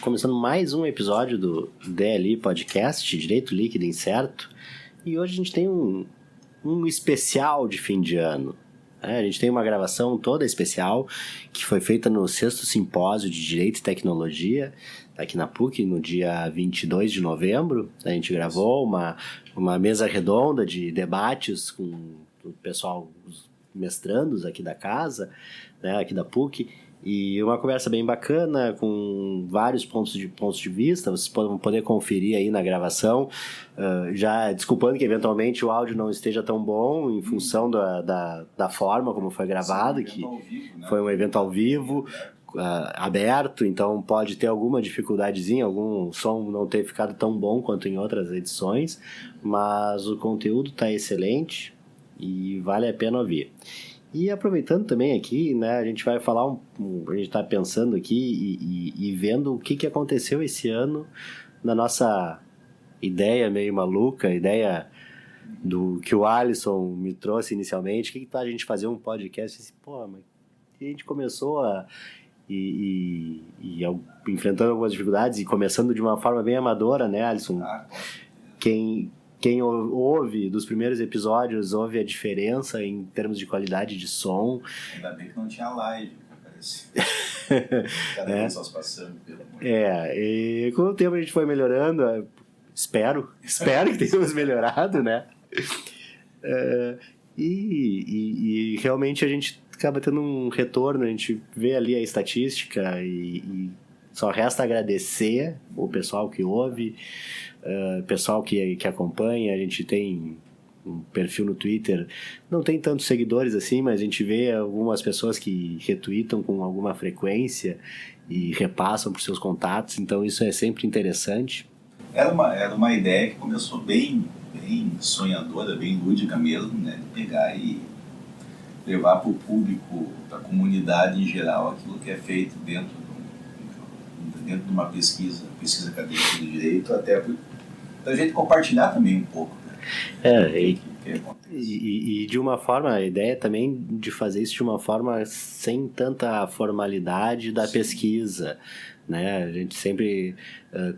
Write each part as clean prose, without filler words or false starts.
Começando mais um episódio do DLI Podcast, Direito Líquido Incerto. E hoje a gente tem um especial de fim de ano. A gente tem uma gravação toda especial que foi feita no 6º Simpósio de Direito e Tecnologia, aqui na PUC, no dia 22 de novembro. A gente gravou uma mesa redonda de debates com o pessoal, os mestrandos aqui da casa, né, aqui da PUC. E uma conversa bem bacana, com vários pontos de vista. Vocês vão poder conferir aí na gravação. Já desculpando que eventualmente o áudio não esteja tão bom em função da forma como foi gravado, que foi um evento ao vivo, aberto, então pode ter alguma dificuldadezinha, algum som não ter ficado tão bom quanto em outras edições, mas o conteúdo está excelente e vale a pena ouvir. E aproveitando também aqui, né, a gente vai falar, a gente está pensando aqui e vendo o que aconteceu esse ano na nossa ideia meio maluca, ideia do que o Alisson me trouxe inicialmente, que tal a gente fazer um podcast? Assim, pô, mas a gente começou enfrentando algumas dificuldades e começando de uma forma bem amadora, né, Alisson? Quem ouve dos primeiros episódios ouve a diferença em termos de qualidade de som. Ainda bem que não tinha live, parece. Cada vez nós passando pelo mundo. E com o tempo a gente foi melhorando. Espero que tenhamos melhorado, né? E realmente a gente acaba tendo um retorno, a gente vê ali a estatística e só resta agradecer o pessoal que ouve, pessoal que acompanha. A gente tem um perfil no Twitter, não tem tantos seguidores assim, mas a gente vê algumas pessoas que retweetam com alguma frequência e repassam para os seus contatos, então isso é sempre interessante. Era uma ideia que começou bem sonhadora, bem lúdica mesmo, né? De pegar e levar para o público, para a comunidade em geral, aquilo que é feito dentro de uma pesquisa acadêmica de direito, até para a gente compartilhar também um pouco, né? E de uma forma, a ideia também de fazer isso de uma forma sem tanta formalidade da pesquisa, né? A gente sempre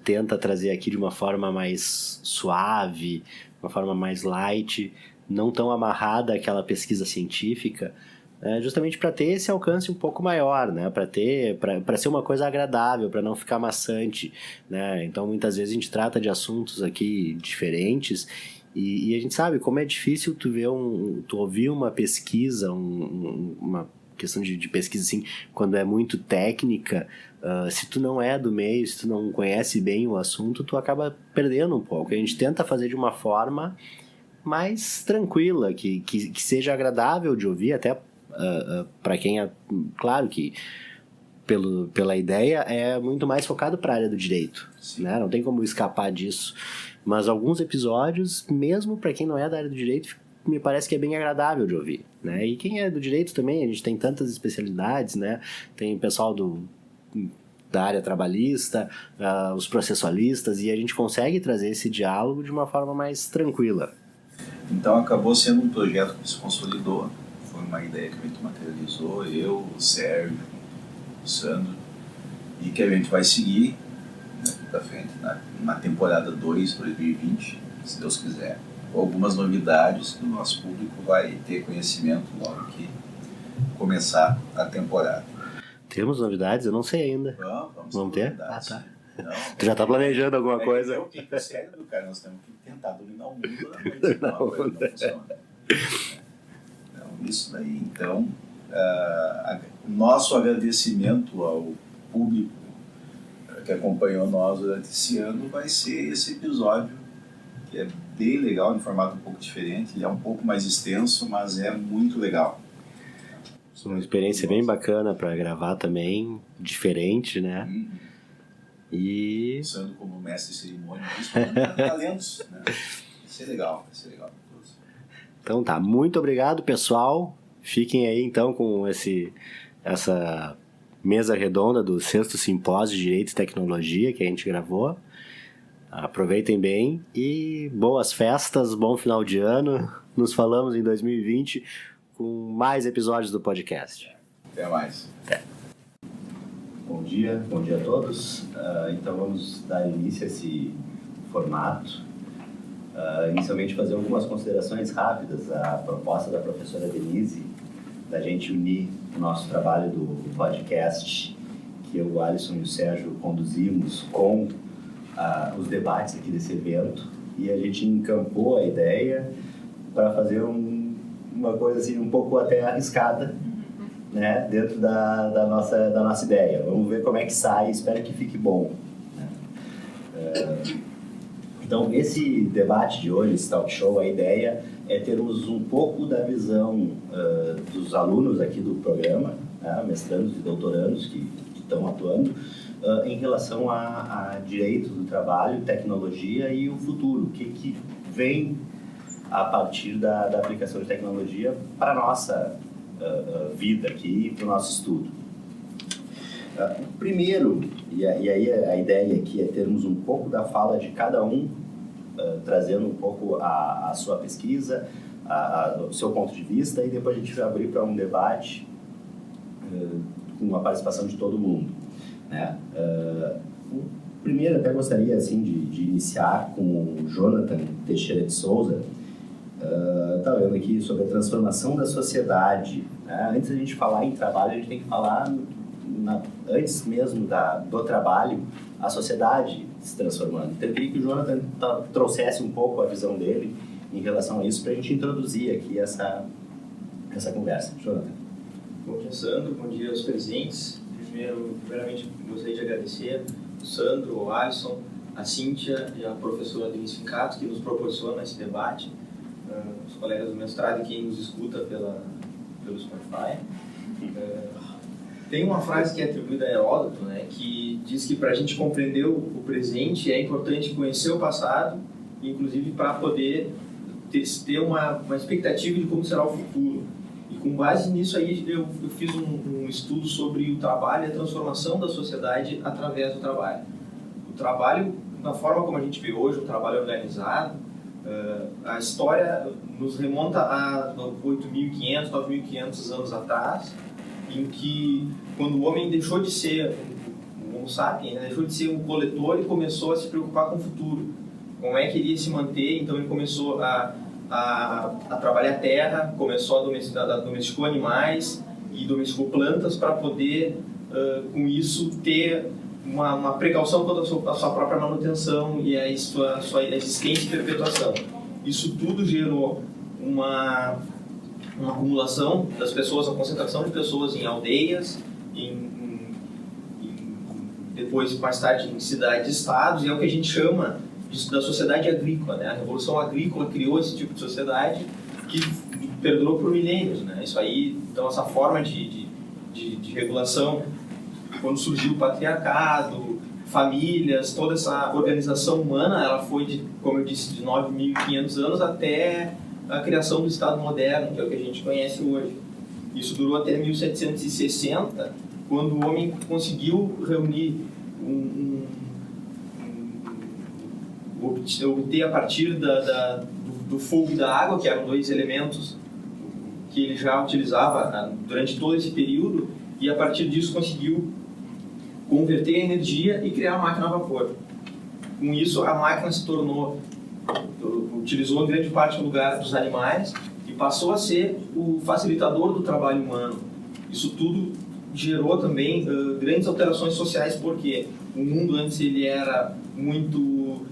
tenta trazer aqui de uma forma mais suave, uma forma mais light, não tão amarrada àquela pesquisa científica, justamente para ter esse alcance um pouco maior, né? Para ser uma coisa agradável, para não ficar maçante, né? Então muitas vezes a gente trata de assuntos aqui diferentes e a gente sabe como é difícil tu ouvir uma pesquisa, uma questão de pesquisa assim, quando é muito técnica. Se tu não é do meio, se tu não conhece bem o assunto, tu acaba perdendo um pouco. A gente tenta fazer de uma forma mais tranquila, que seja agradável de ouvir, até para quem claro que pela ideia é muito mais focado para a área do direito, né? Não tem como escapar disso, mas alguns episódios, mesmo para quem não é da área do direito, me parece que é bem agradável de ouvir, né? E quem é do direito também, a gente tem tantas especialidades, né? Tem pessoal da área trabalhista, os processualistas, e a gente consegue trazer esse diálogo de uma forma mais tranquila. Então acabou sendo um projeto que se consolidou. Foi uma ideia que a gente materializou, eu, o Sérgio, o Sandro, e que a gente vai seguir, né, para frente na temporada 2, 2020, se Deus quiser. Algumas novidades que o nosso público vai ter conhecimento logo que começar a temporada. Temos novidades? Eu não sei ainda. Vamos ter? Novidades. Tá. Não, tu já tá planejando alguma coisa? É o que é sério do cara, nós temos que tentar dominar o mundo da noite, senão a coisa não funciona. Então, isso daí, então, nosso agradecimento ao público que acompanhou nós durante esse ano vai ser esse episódio, que é bem legal, em formato um pouco diferente, ele é um pouco mais extenso, mas é muito legal. Uma experiência bem bacana para gravar também, diferente, né? E usando como mestre de cerimônia, principalmente talentos, né? Vai ser legal. Então tá, muito obrigado, pessoal. Fiquem aí então com essa mesa redonda do 6º Simpósio de Direito e Tecnologia que a gente gravou. Aproveitem bem e boas festas, bom final de ano. Nos falamos em 2020 com mais episódios do podcast. Até mais. Até. bom dia a todos. Então vamos dar início a esse formato. Inicialmente fazer algumas considerações rápidas. A proposta da professora Denise, da gente unir o nosso trabalho do podcast, que eu, o Alisson e o Sérgio conduzimos com os debates aqui desse evento, e a gente encampou a ideia para fazer uma coisa assim um pouco até arriscada, né, dentro da nossa ideia. Vamos ver como é que sai, espero que fique bom, né? Então, esse debate de hoje, esse talk show, a ideia é termos um pouco da visão dos alunos aqui do programa, né, mestrandos e doutorandos que estão atuando, em relação a direito do trabalho, tecnologia e o futuro, o que vem a partir da aplicação de tecnologia para a nossa vida aqui, para o nosso estudo. Primeiro, e aí a ideia aqui é termos um pouco da fala de cada um, trazendo um pouco a sua pesquisa, o seu ponto de vista, e depois a gente vai abrir para um debate com a participação de todo mundo, né? Primeiro, até gostaria assim, de iniciar com o Jonathan Teixeira de Souza. Está vendo aqui sobre a transformação da sociedade, né? Antes da gente falar em trabalho, a gente tem que falar antes mesmo do trabalho, a sociedade se transformando. Então eu queria que o Jonathan trouxesse um pouco a visão dele em relação a isso, para a gente introduzir aqui essa conversa. Jonathan. Bom dia, Sandro. Bom dia aos presentes. Primeiramente, gostaria de agradecer o Sandro, o Alisson, a Cíntia e a professora Denise Fincato, que nos proporcionam esse debate, os colegas do mestrado e quem nos escuta pelo Spotify. Tem uma frase que é atribuída a Heródoto, né, que diz que para a gente compreender o presente é importante conhecer o passado, inclusive para poder ter uma expectativa de como será o futuro. E com base nisso aí eu fiz um estudo sobre o trabalho e a transformação da sociedade através do trabalho. O trabalho, da forma como a gente vê hoje, o trabalho organizado, a história nos remonta a 8.500, 9.500 anos atrás, em que quando o homem deixou de ser um Homo sapiens, né, deixou de ser um coletor e começou a se preocupar com o futuro. Como é que ele ia se manter? Então ele começou a trabalhar a terra, começou a domesticou animais e domesticou plantas para poder, com isso, ter uma precaução quanto à sua própria manutenção e a sua existência e perpetuação. Isso tudo gerou uma acumulação das pessoas, uma concentração de pessoas em aldeias, depois, mais tarde, em cidades e estados, e é o que a gente chama da sociedade agrícola, né? A Revolução Agrícola criou esse tipo de sociedade que perdurou por milênios, né? Isso aí, então, essa forma de regulação, quando surgiu o patriarcado, famílias, toda essa organização humana, ela foi, como eu disse, de 9.500 anos até a criação do Estado moderno, que é o que a gente conhece hoje. Isso durou até 1760, quando o homem conseguiu reunir obter a partir do fogo e da água, que eram dois elementos que ele já utilizava durante todo esse período, e a partir disso conseguiu converter a energia e criar a máquina a vapor. Com isso, a máquina utilizou em grande parte o lugar dos animais e passou a ser o facilitador do trabalho humano. Isso tudo gerou também grandes alterações sociais, porque o mundo antes ele era muito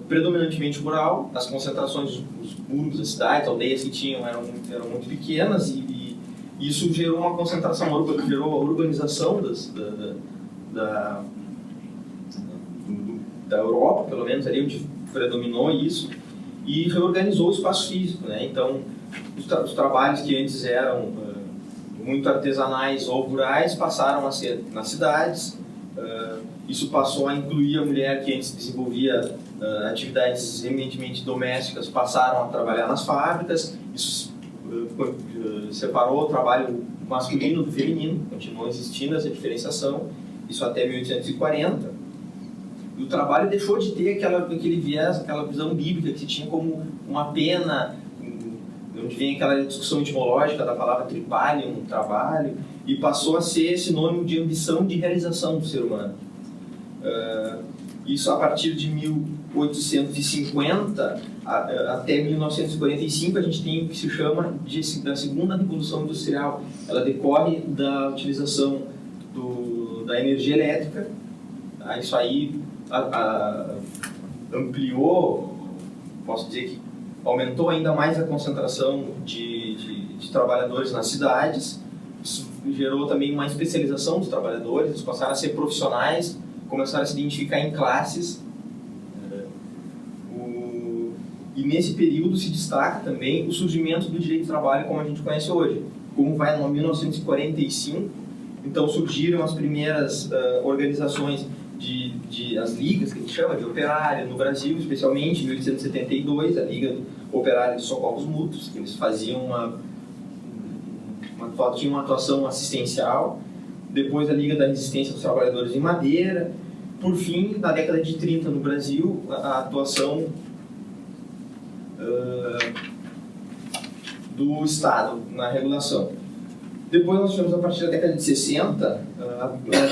predominantemente rural, as concentrações, os burgos, as cidades, aldeias que tinham eram muito pequenas, e isso gerou uma concentração, gerou a urbanização da Europa, pelo menos ali onde predominou isso, e reorganizou o espaço físico, né? Então, os trabalhos que antes eram muito artesanais ou rurais passaram a ser nas cidades. Isso passou a incluir a mulher que antes desenvolvia atividades eminentemente domésticas, passaram a trabalhar nas fábricas. Isso separou o trabalho masculino do feminino, continuou existindo essa diferenciação, isso até 1840. E o trabalho deixou de ter aquele viés, aquela visão bíblica que se tinha como uma pena, onde vem aquela discussão etimológica da palavra tripalium, trabalho, e passou a ser sinônimo de ambição de realização do ser humano. Isso a partir de 1850 até 1945 a gente tem o que se chama da segunda revolução industrial. Ela decorre da utilização da energia elétrica. Tá? Isso aí ampliou, posso dizer que aumentou ainda mais a concentração de trabalhadores nas cidades. Isso gerou também uma especialização dos trabalhadores, eles passaram a ser profissionais, começaram a se identificar em classes. E nesse período se destaca também o surgimento do direito do trabalho como a gente conhece hoje. Como vai em 1945, então surgiram as primeiras organizações as ligas, que a gente chama de operário, no Brasil, especialmente em 1872, a Liga Operária de Socorros Mútuos, que eles faziam tinham uma atuação assistencial. Depois a Liga da Resistência dos Trabalhadores em Madeira. Por fim, na década de 30 no Brasil, a atuação do Estado na regulação. Depois nós tivemos, a partir da década de 60, a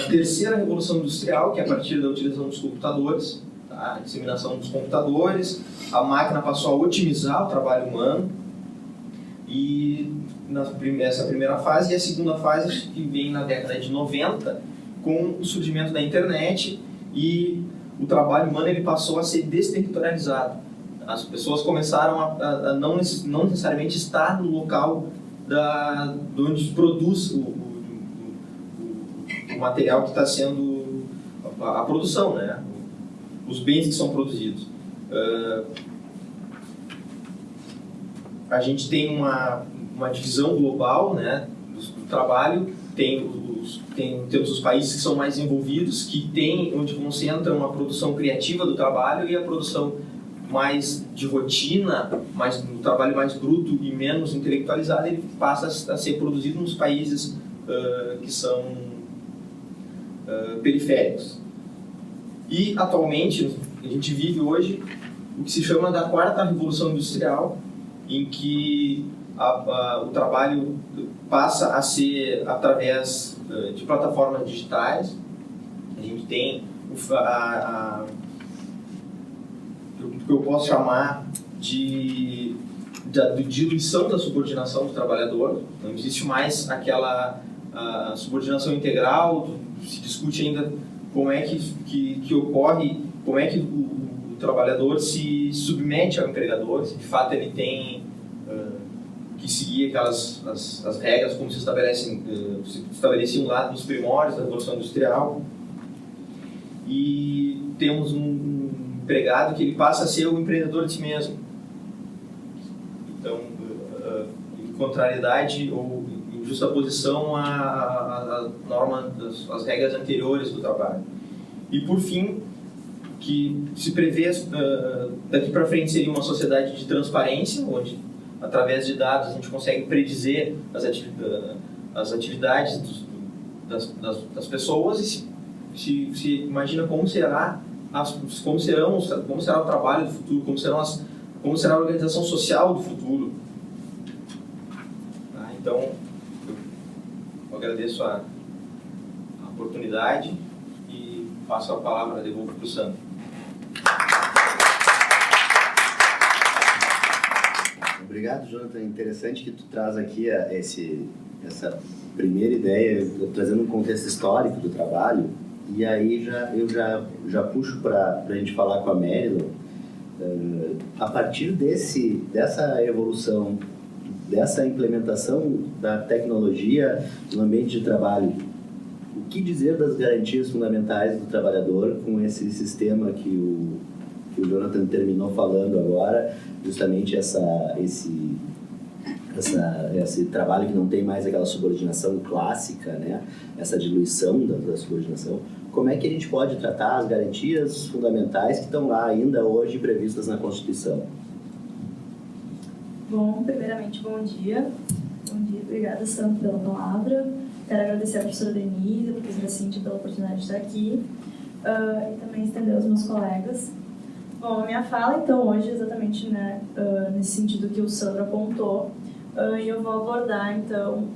terceira revolução industrial, que é a partir da utilização dos computadores, tá? A disseminação dos computadores, a máquina passou a otimizar o trabalho humano, e essa primeira fase, e a segunda fase que vem na década de 90, com o surgimento da internet, e o trabalho humano ele passou a ser desterritorializado. As pessoas começaram a não necessariamente estar no local de onde se produz o material que está sendo a produção, né? Os bens que são produzidos. A gente tem uma divisão global, né, do trabalho. Temos os países que são mais envolvidos, onde concentram a produção criativa do trabalho e a produção mais de rotina, um trabalho mais bruto e menos intelectualizado, ele passa a ser produzido nos países que são periféricos. E, atualmente, a gente vive hoje o que se chama da quarta revolução industrial, em que o trabalho passa a ser através de plataformas digitais. A gente tem o que eu posso chamar de diluição da subordinação do trabalhador. Não existe mais aquela subordinação integral. Se discute ainda como é que ocorre, como é que o trabalhador se submete ao empregador, se de fato ele tem que seguir as regras como se estabeleciam lá nos primórdios da Revolução Industrial. E temos um empregado que ele passa a ser o empreendedor de si mesmo. Então, em contrariedade ou em justaposição à norma, às regras anteriores do trabalho. E, por fim, que se prevê daqui para frente seria uma sociedade de transparência, onde, através de dados, a gente consegue predizer as atividades das pessoas, e se imagina como será o trabalho do futuro, como será a organização social do futuro. Tá? Então, eu agradeço a oportunidade e passo a palavra, devolvo para o Sandro. Obrigado, Jonathan. Interessante que tu traz aqui essa primeira ideia, trazendo um contexto histórico do trabalho. E aí eu já puxo para a gente falar com a Marilyn. A partir dessa evolução, dessa implementação da tecnologia no ambiente de trabalho, o que dizer das garantias fundamentais do trabalhador com esse sistema que o Jonathan terminou falando agora, justamente esse trabalho que não tem mais aquela subordinação clássica, né? Essa diluição da subordinação. Como é que a gente pode tratar as garantias fundamentais que estão lá ainda hoje previstas na Constituição? Bom, primeiramente, bom dia. Bom dia, obrigada, Sandro, pela palavra. Quero agradecer à professora Denise, à professora Cíntia pela oportunidade de estar aqui e também estender aos meus colegas. Bom, a minha fala, então, hoje, exatamente, né, nesse sentido que o Sandro apontou, e eu vou abordar, então,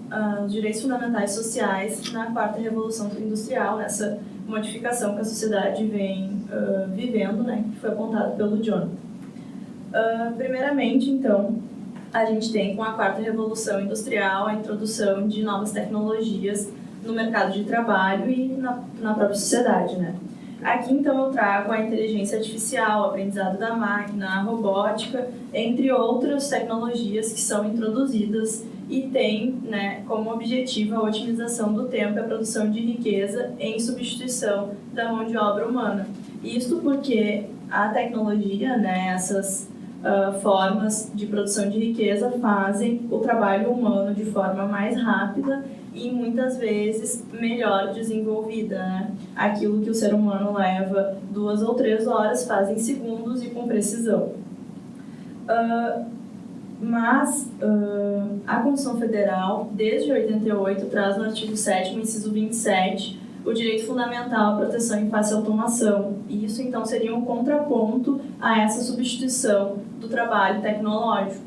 os direitos fundamentais sociais na quarta revolução industrial, nessa modificação que a sociedade vem vivendo, né, que foi apontado pelo Jonathan. Primeiramente, então, a gente tem com a quarta revolução industrial a introdução de novas tecnologias no mercado de trabalho e na própria sociedade, né? Aqui, então, eu trago a inteligência artificial, o aprendizado da máquina, a robótica, entre outras tecnologias que são introduzidas e têm, né, como objetivo a otimização do tempo e a produção de riqueza em substituição da mão de obra humana. Isto porque a tecnologia, né, essas formas de produção de riqueza fazem o trabalho humano de forma mais rápida e muitas vezes melhor desenvolvida, né? Aquilo que o ser humano leva 2 ou 3 horas faz em segundos e com precisão. Mas a Constituição Federal, desde 88, traz no artigo 7º, inciso 27, o direito fundamental à proteção em face à automação. E isso, então, seria um contraponto a essa substituição do trabalho tecnológico.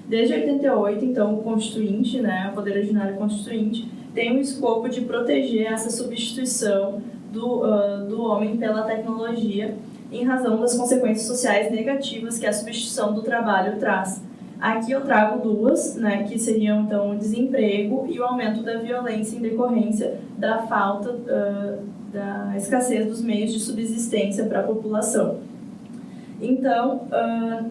Desde 88, então, o Constituinte, né, o Poder Ordinário Constituinte, tem o escopo de proteger essa substituição do homem pela tecnologia em razão das consequências sociais negativas que a substituição do trabalho traz. Aqui eu trago 2, né, que seriam, então, o desemprego e o aumento da violência em decorrência da falta, da escassez dos meios de subsistência para a população. Então,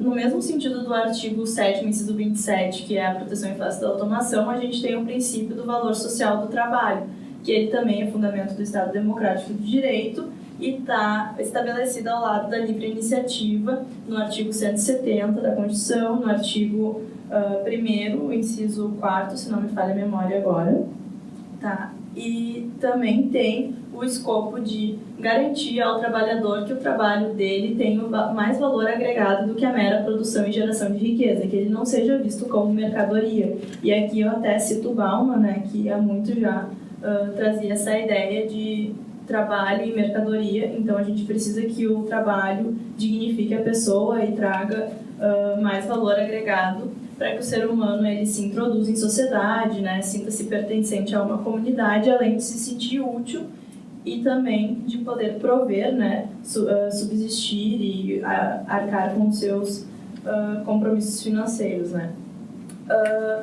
no mesmo sentido do artigo 7º, inciso 27, que é a proteção em face da automação, a gente tem o princípio do valor social do trabalho, que ele também é fundamento do Estado Democrático de Direito e está estabelecido ao lado da livre iniciativa no artigo 170 da Constituição, no artigo 1º, inciso 4º, se não me falha a memória agora. Tá? E também tem o escopo de garantir ao trabalhador que o trabalho dele tenha mais valor agregado do que a mera produção e geração de riqueza, que ele não seja visto como mercadoria. E aqui eu até cito o Bauman, né, que há muito já trazia essa ideia de trabalho e mercadoria, então a gente precisa que o trabalho dignifique a pessoa e traga mais valor agregado para que o ser humano ele se introduza em sociedade, né, sinta-se pertencente a uma comunidade, além de se sentir útil e também de poder prover, né, subsistir e arcar com seus compromissos financeiros, né.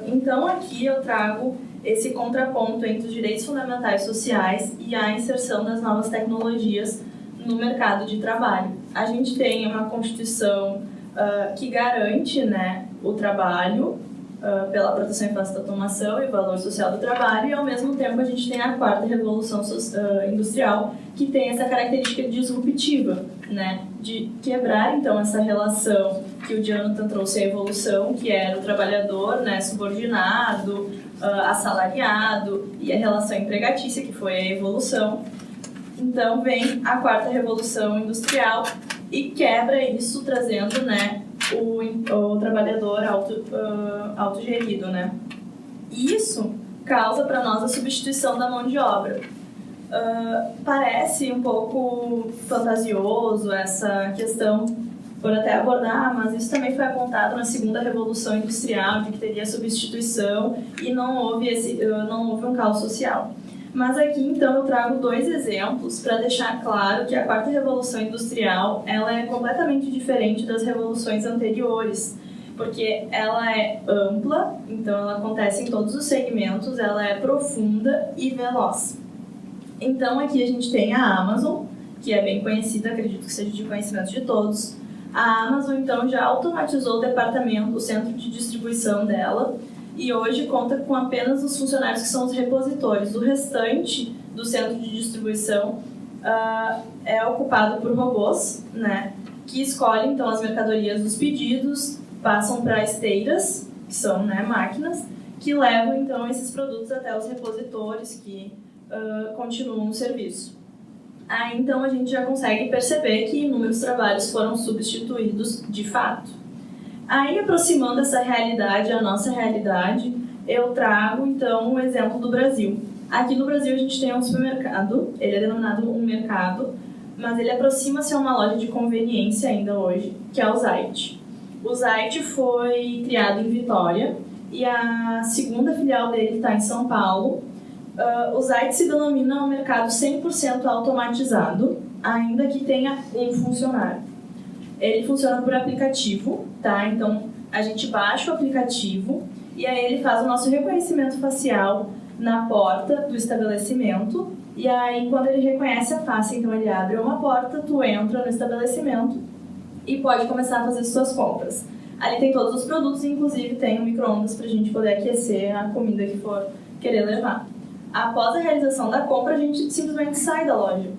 Então aqui eu trago esse contraponto entre os direitos fundamentais sociais e a inserção das novas tecnologias no mercado de trabalho. A gente tem uma Constituição que garante, né, o trabalho pela proteção em face da automação e o valor social do trabalho, e ao mesmo tempo a gente tem a quarta revolução industrial, que tem essa característica disruptiva, né, de quebrar então essa relação que o Jonathan trouxe, a evolução, que era o trabalhador, né, subordinado, assalariado, e a relação empregatícia, que foi a evolução. Então vem a quarta revolução industrial e quebra isso, trazendo, né, o trabalhador autogerido, né? Isso causa para nós a substituição da mão de obra. Parece um pouco fantasioso essa questão por até abordar, mas isso também foi apontado na segunda revolução industrial, de que teria substituição e não houve um caos social. Mas aqui, então, eu trago 2 exemplos para deixar claro que a quarta revolução industrial ela é completamente diferente das revoluções anteriores, porque ela é ampla, então ela acontece em todos os segmentos, ela é profunda e veloz. Então, aqui a gente tem a Amazon, que é bem conhecida, acredito que seja de conhecimento de todos. A Amazon, então, já automatizou o departamento, o centro de distribuição dela, e hoje conta com apenas os funcionários que são os repositores. O restante do centro de distribuição é ocupado por robôs, né, que escolhem então as mercadorias dos pedidos, passam para esteiras, que são, né, máquinas, que levam então esses produtos até os repositores que continuam no serviço. Aí então a gente já consegue perceber que inúmeros trabalhos foram substituídos de fato. Aí, aproximando essa realidade, a nossa realidade, eu trago, então, um exemplo do Brasil. Aqui no Brasil, a gente tem um supermercado, ele é denominado um mercado, mas ele aproxima-se a uma loja de conveniência ainda hoje, que é o Zait. O Zait foi criado em Vitória e a segunda filial dele está em São Paulo. O Zait se denomina um mercado 100% automatizado, ainda que tenha um funcionário. Ele funciona por aplicativo, tá? Então, a gente baixa o aplicativo e aí ele faz o nosso reconhecimento facial na porta do estabelecimento. E aí, quando ele reconhece a face, então ele abre uma porta, tu entra no estabelecimento e pode começar a fazer suas compras. Ali tem todos os produtos, inclusive tem um micro-ondas para a gente poder aquecer a comida que for querer levar. Após a realização da compra, a gente simplesmente sai da loja.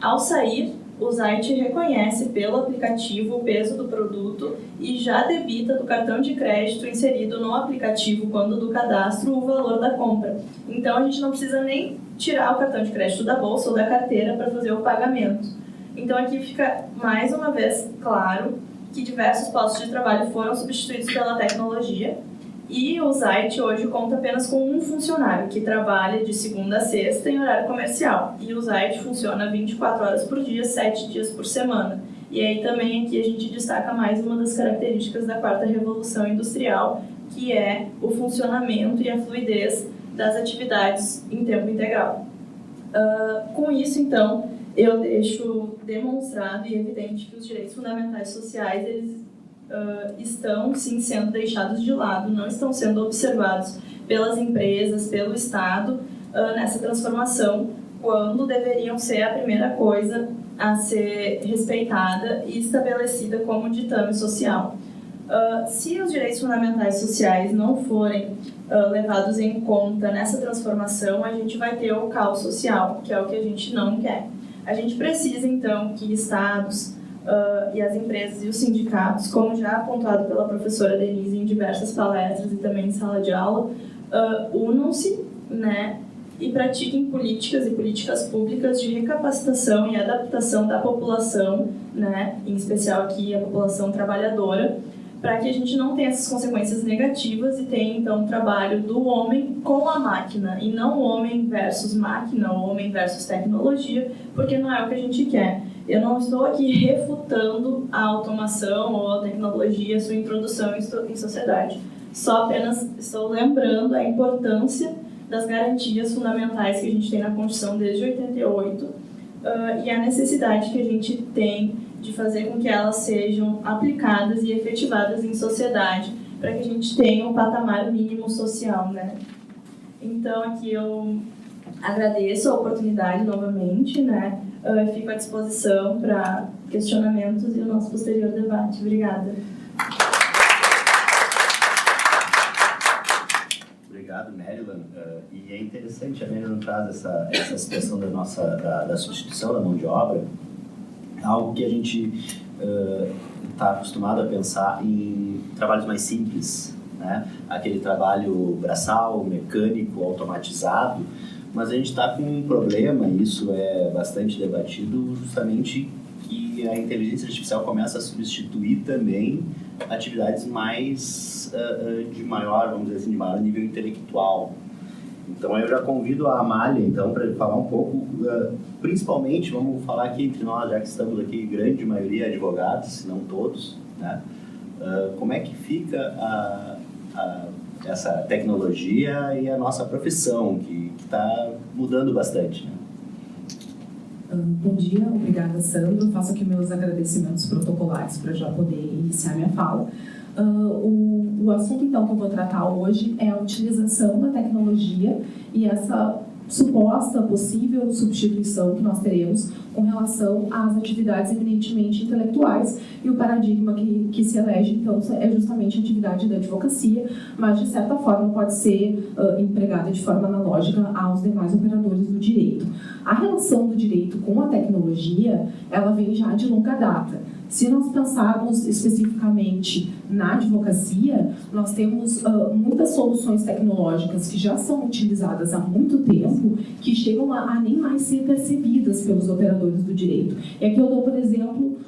Ao sair, o Zait reconhece pelo aplicativo o peso do produto e já debita do cartão de crédito inserido no aplicativo quando do cadastro o valor da compra. Então a gente não precisa nem tirar o cartão de crédito da bolsa ou da carteira para fazer o pagamento. Então aqui fica mais uma vez claro que diversos postos de trabalho foram substituídos pela tecnologia e o Zait hoje conta apenas com um funcionário que trabalha de segunda a sexta em horário comercial. E o Zait funciona 24 horas por dia, 7 dias por semana. E aí também aqui a gente destaca mais uma das características da quarta revolução industrial, que é o funcionamento e a fluidez das atividades em tempo integral. Com isso, então, eu deixo demonstrado e evidente que os direitos fundamentais sociais, eles estão sim sendo deixados de lado, não estão sendo observados pelas empresas, pelo Estado nessa transformação, quando deveriam ser a primeira coisa a ser respeitada e estabelecida como ditame social. Se os direitos fundamentais sociais não forem levados em conta nessa transformação, a gente vai ter o caos social, que é o que a gente não quer. A gente precisa, então, que estados e as empresas e os sindicatos, como já apontado pela professora Denise em diversas palestras e também em sala de aula, unam-se, né, e pratiquem políticas e políticas públicas de recapacitação e adaptação da população, né, em especial aqui a população trabalhadora, para que a gente não tenha essas consequências negativas e tenha, então, o trabalho do homem com a máquina, e não o homem versus máquina, o homem versus tecnologia, porque não é o que a gente quer. Eu não estou aqui refutando a automação ou a tecnologia, a sua introdução em sociedade. Só apenas estou lembrando a importância das garantias fundamentais que a gente tem na Constituição desde 88 e a necessidade que a gente tem de fazer com que elas sejam aplicadas e efetivadas em sociedade para que a gente tenha um patamar mínimo social, né? Então, aqui eu agradeço a oportunidade novamente, né? Fico à disposição para questionamentos e o nosso posterior debate. Obrigada. Obrigado, Maryland. E é interessante, a Maryland traz essa situação da substituição da mão de obra, algo que a gente está acostumado a pensar em trabalhos mais simples, né? Aquele trabalho braçal, mecânico, automatizado, mas a gente está com um problema, e isso é bastante debatido, justamente que a inteligência artificial começa a substituir também atividades mais de maior, vamos dizer assim, de maior nível intelectual. Então eu já convido a Amália, então, para falar um pouco, principalmente, vamos falar aqui entre nós, já que estamos aqui, grande maioria advogados, se não todos, né? Como é que fica essa tecnologia e a nossa profissão, que está mudando bastante, né? Bom dia, obrigada, Sandro. Faço aqui meus agradecimentos protocolares para já poder iniciar minha fala. O assunto, então, que eu vou tratar hoje é a utilização da tecnologia e essa suposta possível substituição que nós teremos com relação às atividades eminentemente intelectuais, e o paradigma que se elege, então, é justamente a atividade da advocacia, mas, de certa forma, pode ser empregada de forma analógica aos demais operadores do direito. A relação do direito com a tecnologia, ela vem já de longa data. Se nós pensarmos especificamente na advocacia, nós temos muitas soluções tecnológicas que já são utilizadas há muito tempo, que chegam a nem mais ser percebidas pelos operadores do direito. E aqui eu dou, por exemplo,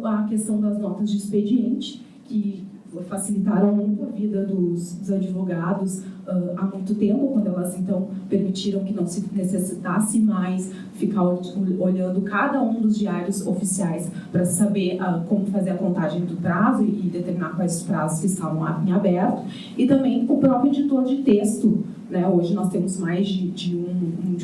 a questão das notas de expediente, que facilitaram muito a vida dos advogados há muito tempo, quando elas então permitiram que não se necessitasse mais ficar olhando cada um dos diários oficiais para saber como fazer a contagem do prazo e determinar quais os prazos que estavam em aberto, e também o próprio editor de texto, né? Hoje nós temos mais de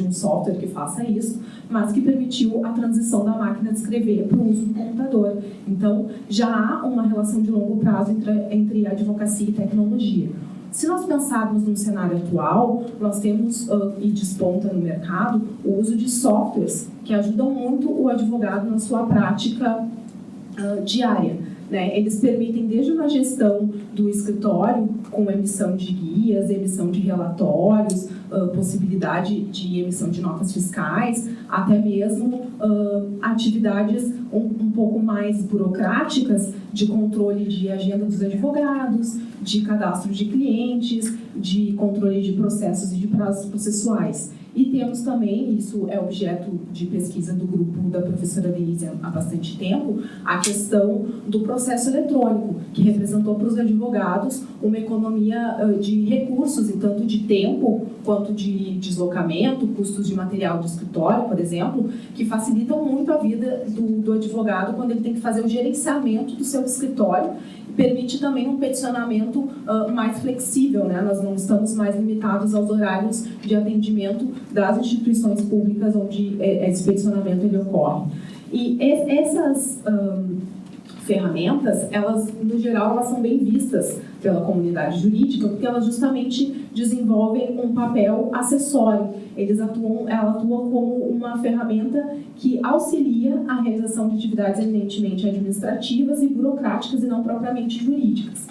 um software que faça isso, mas que permitiu a transição da máquina de escrever para o uso do computador. Então, já há uma relação de longo prazo entre advocacia e tecnologia. Se nós pensarmos no cenário atual, nós temos, e desponta no mercado, o uso de softwares que ajudam muito o advogado na sua prática diária, né? Eles permitem desde uma gestão do escritório, com emissão de guias, emissão de relatórios, possibilidade de emissão de notas fiscais, até mesmo atividades um pouco mais burocráticas de controle de agenda dos advogados, de cadastro de clientes, de controle de processos e de prazos processuais. E temos também, isso é objeto de pesquisa do grupo da professora Denise há bastante tempo, a questão do processo eletrônico, que representou para os advogados uma economia de recursos, e tanto de tempo quanto de deslocamento, custos de material de escritório, por exemplo, que facilitam muito a vida do advogado quando ele tem que fazer o gerenciamento do seu escritório. Permite também um peticionamento mais flexível, né? Nós não estamos mais limitados aos horários de atendimento das instituições públicas onde esse peticionamento ele ocorre. E essas ferramentas, elas, no geral, elas são bem vistas pela comunidade jurídica, porque elas justamente desenvolvem um papel acessório. Ela atua como uma ferramenta que auxilia a realização de atividades eminentemente administrativas e burocráticas e não propriamente jurídicas.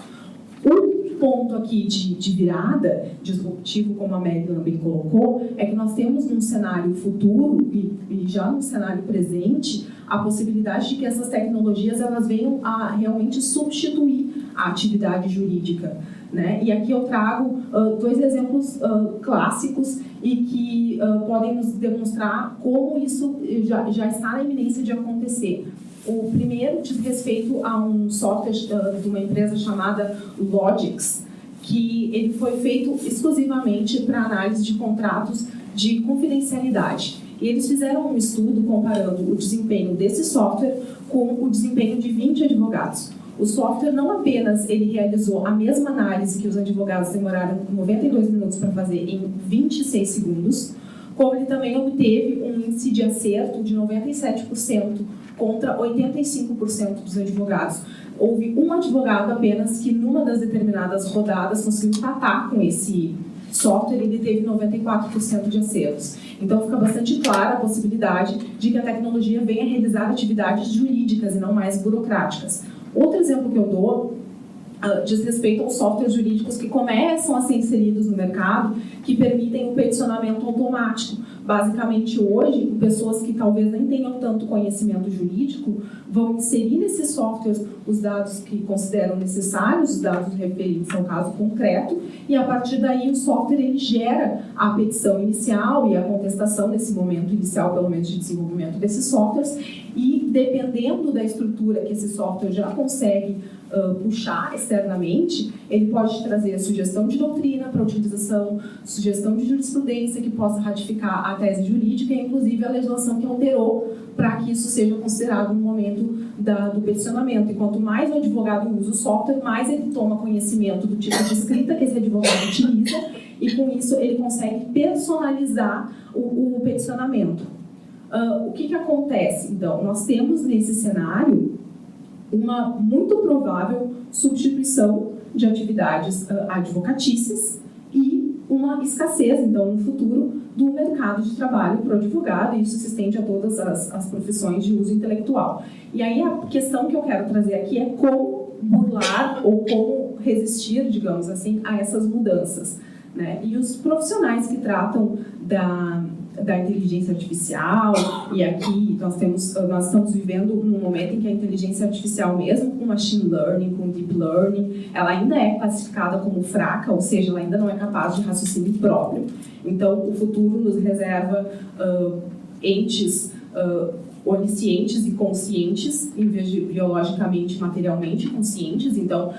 Um ponto aqui de virada, disruptivo, como a Megan bem colocou, é que nós temos num cenário futuro e já no cenário presente a possibilidade de que essas tecnologias elas venham a realmente substituir a atividade jurídica, né? E aqui eu trago dois exemplos clássicos e que podem nos demonstrar como isso já está na iminência de acontecer. O primeiro diz respeito a um software de uma empresa chamada Logix, que ele foi feito exclusivamente para análise de contratos de confidencialidade. E eles fizeram um estudo comparando o desempenho desse software com o desempenho de 20 advogados. O software não apenas ele realizou a mesma análise que os advogados demoraram 92 minutos para fazer em 26 segundos, como ele também obteve um índice de acerto de 97% contra 85% dos advogados. Houve um advogado apenas que, numa das determinadas rodadas, conseguiu empatar com esse software e ele teve 94% de acertos. Então, fica bastante clara a possibilidade de que a tecnologia venha realizar atividades jurídicas e não mais burocráticas. Outro exemplo que eu dou diz respeito aos softwares jurídicos que começam a ser inseridos no mercado, que permitem o peticionamento automático. Basicamente, hoje, pessoas que talvez nem tenham tanto conhecimento jurídico vão inserir nesses softwares os dados que consideram necessários, os dados referentes ao caso concreto, e a partir daí o software ele gera a petição inicial e a contestação nesse momento inicial, pelo menos de desenvolvimento desses softwares, e dependendo da estrutura que esse software já consegue puxar externamente, ele pode trazer a sugestão de doutrina para utilização, sugestão de jurisprudência que possa ratificar a tese jurídica e, inclusive, a legislação que alterou para que isso seja considerado no momento do peticionamento. E quanto mais o advogado usa o software, mais ele toma conhecimento do tipo de escrita que esse advogado utiliza e, com isso, ele consegue personalizar o peticionamento. O que acontece? Então, nós temos nesse cenário uma muito provável substituição de atividades advocatícias e uma escassez, então, no futuro, do mercado de trabalho para o advogado, e isso se estende a todas as profissões de uso intelectual. E aí a questão que eu quero trazer aqui é como burlar ou como resistir, digamos assim, a essas mudanças, né? E os profissionais que tratam da inteligência artificial, e aqui nós estamos vivendo num momento em que a inteligência artificial, mesmo com machine learning, com deep learning, ela ainda é classificada como fraca, ou seja, ela ainda não é capaz de raciocínio próprio. Então, o futuro nos reserva entes oniscientes e conscientes, em vez de biologicamente, materialmente conscientes. Então,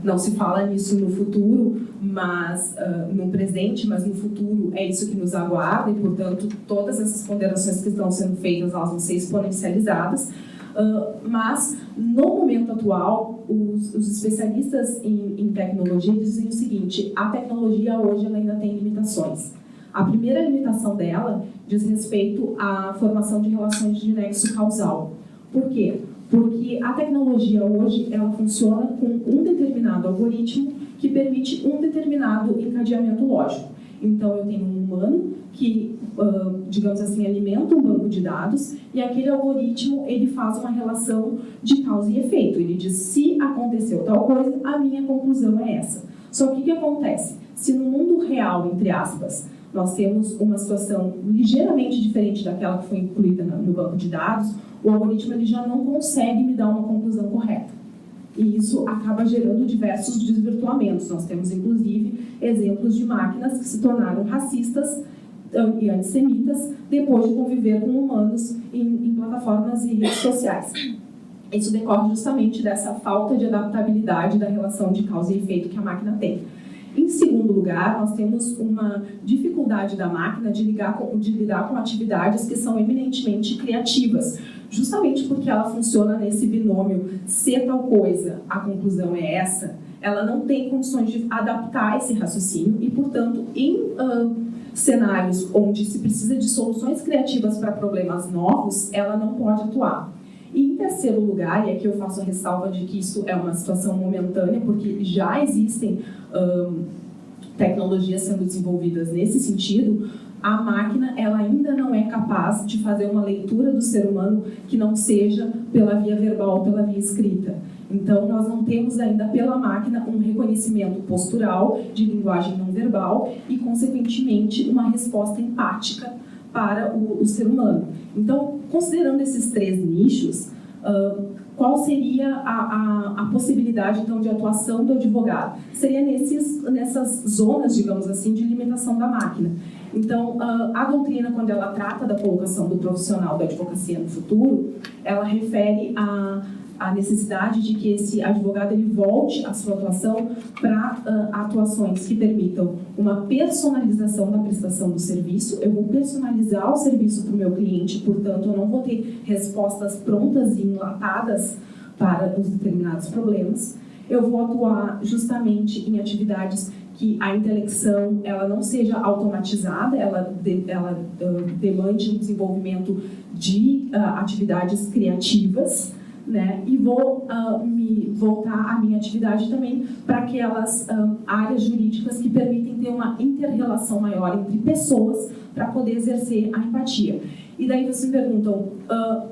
não se fala nisso no futuro, mas no presente, mas no futuro é isso que nos aguarda, e, portanto, todas essas ponderações que estão sendo feitas, elas vão ser exponencializadas. Mas, no momento atual, os especialistas em tecnologia dizem o seguinte: a tecnologia hoje ela ainda tem limitações. A primeira limitação dela diz respeito à formação de relações de nexo causal. Por quê? Porque a tecnologia hoje ela funciona com um determinado algoritmo que permite um determinado encadeamento lógico. Então, eu tenho um humano que, digamos assim, alimenta um banco de dados, e aquele algoritmo ele faz uma relação de causa e efeito. Ele diz: se aconteceu tal coisa, a minha conclusão é essa. Só que o que acontece? Se no mundo real, entre aspas, nós temos uma situação ligeiramente diferente daquela que foi incluída no banco de dados, o algoritmo ele já não consegue me dar uma conclusão correta. E isso acaba gerando diversos desvirtuamentos. Nós temos, inclusive, exemplos de máquinas que se tornaram racistas e antissemitas depois de conviver com humanos em plataformas e redes sociais. Isso decorre justamente dessa falta de adaptabilidade da relação de causa e efeito que a máquina tem. Em segundo lugar, nós temos uma dificuldade da máquina de lidar com atividades que são eminentemente criativas, justamente porque ela funciona nesse binômio: se tal coisa, a conclusão é essa. Ela não tem condições de adaptar esse raciocínio e, portanto, em cenários onde se precisa de soluções criativas para problemas novos, ela não pode atuar. E, em terceiro lugar, e aqui eu faço a ressalva de que isso é uma situação momentânea, porque já existem tecnologias sendo desenvolvidas nesse sentido, a máquina ela ainda não é capaz de fazer uma leitura do ser humano que não seja pela via verbal ou pela via escrita. Então, nós não temos ainda pela máquina um reconhecimento postural de linguagem não verbal e, consequentemente, uma resposta empática para o ser humano. Então, considerando esses três nichos, qual seria a possibilidade, então, de atuação do advogado? Seria nessas zonas, digamos assim, de limitação da máquina. Então, a doutrina, quando ela trata da colocação do profissional da advocacia no futuro, ela refere a necessidade de que esse advogado ele volte a sua atuação para atuações que permitam uma personalização da prestação do serviço. Eu vou personalizar o serviço para o meu cliente, portanto, eu não vou ter respostas prontas e enlatadas para os determinados problemas. Eu vou atuar justamente em atividades que a intelecção ela não seja automatizada, ela demande um desenvolvimento de atividades criativas, né? E vou me voltar a minha atividade também para aquelas áreas jurídicas que permitem ter uma inter-relação maior entre pessoas para poder exercer a empatia. E daí vocês me perguntam,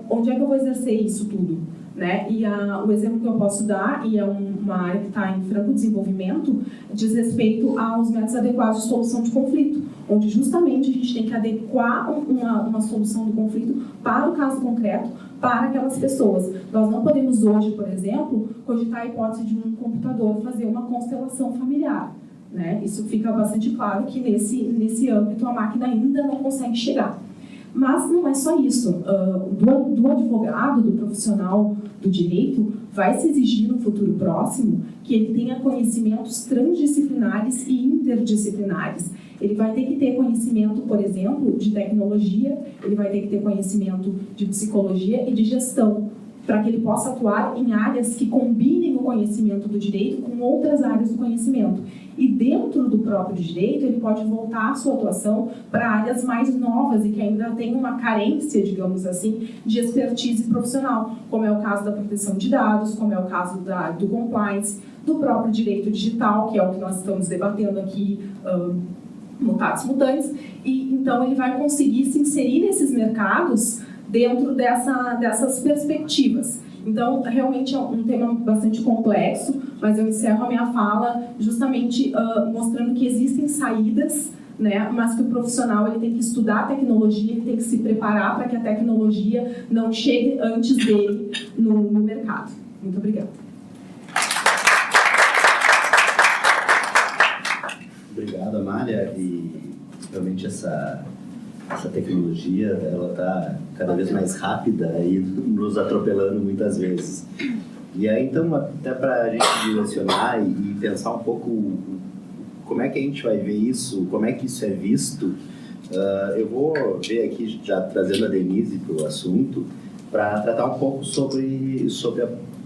onde é que eu vou exercer isso tudo? Né? E o exemplo que eu posso dar, e é uma área que está em franco desenvolvimento, diz respeito aos métodos adequados de solução de conflito, onde justamente a gente tem que adequar uma solução do conflito para o caso concreto, para aquelas pessoas. Nós não podemos hoje, por exemplo, cogitar a hipótese de um computador fazer uma constelação familiar. Né? Isso fica bastante claro que nesse âmbito a máquina ainda não consegue chegar. Mas não é só isso. Do advogado, do profissional do direito, vai se exigir no futuro próximo que ele tenha conhecimentos transdisciplinares e interdisciplinares. Ele vai ter que ter conhecimento, por exemplo, de tecnologia, ele vai ter que ter conhecimento de psicologia e de gestão, para que ele possa atuar em áreas que combinem o conhecimento do direito com outras áreas do conhecimento. E dentro do próprio direito, ele pode voltar a sua atuação para áreas mais novas e que ainda tem uma carência, digamos assim, de expertise profissional, como é o caso da proteção de dados, como é o caso do compliance, do próprio direito digital, que é o que nós estamos debatendo aqui, mutatis mutandis, e então ele vai conseguir se inserir nesses mercados dentro dessas perspectivas. Então, realmente é um tema bastante complexo, mas eu encerro a minha fala justamente mostrando que existem saídas, né, mas que o profissional ele tem que estudar a tecnologia, ele tem que se preparar para que a tecnologia não chegue antes dele no mercado. Muito obrigada. Obrigado, Amália. E realmente essa tecnologia ela está cada vez mais rápida e nos atropelando muitas vezes. E aí, então, até para a gente direcionar e pensar um pouco como é que a gente vai ver isso, como é que isso é visto, eu vou ver aqui, já trazendo a Denise para o assunto, para tratar um pouco sobre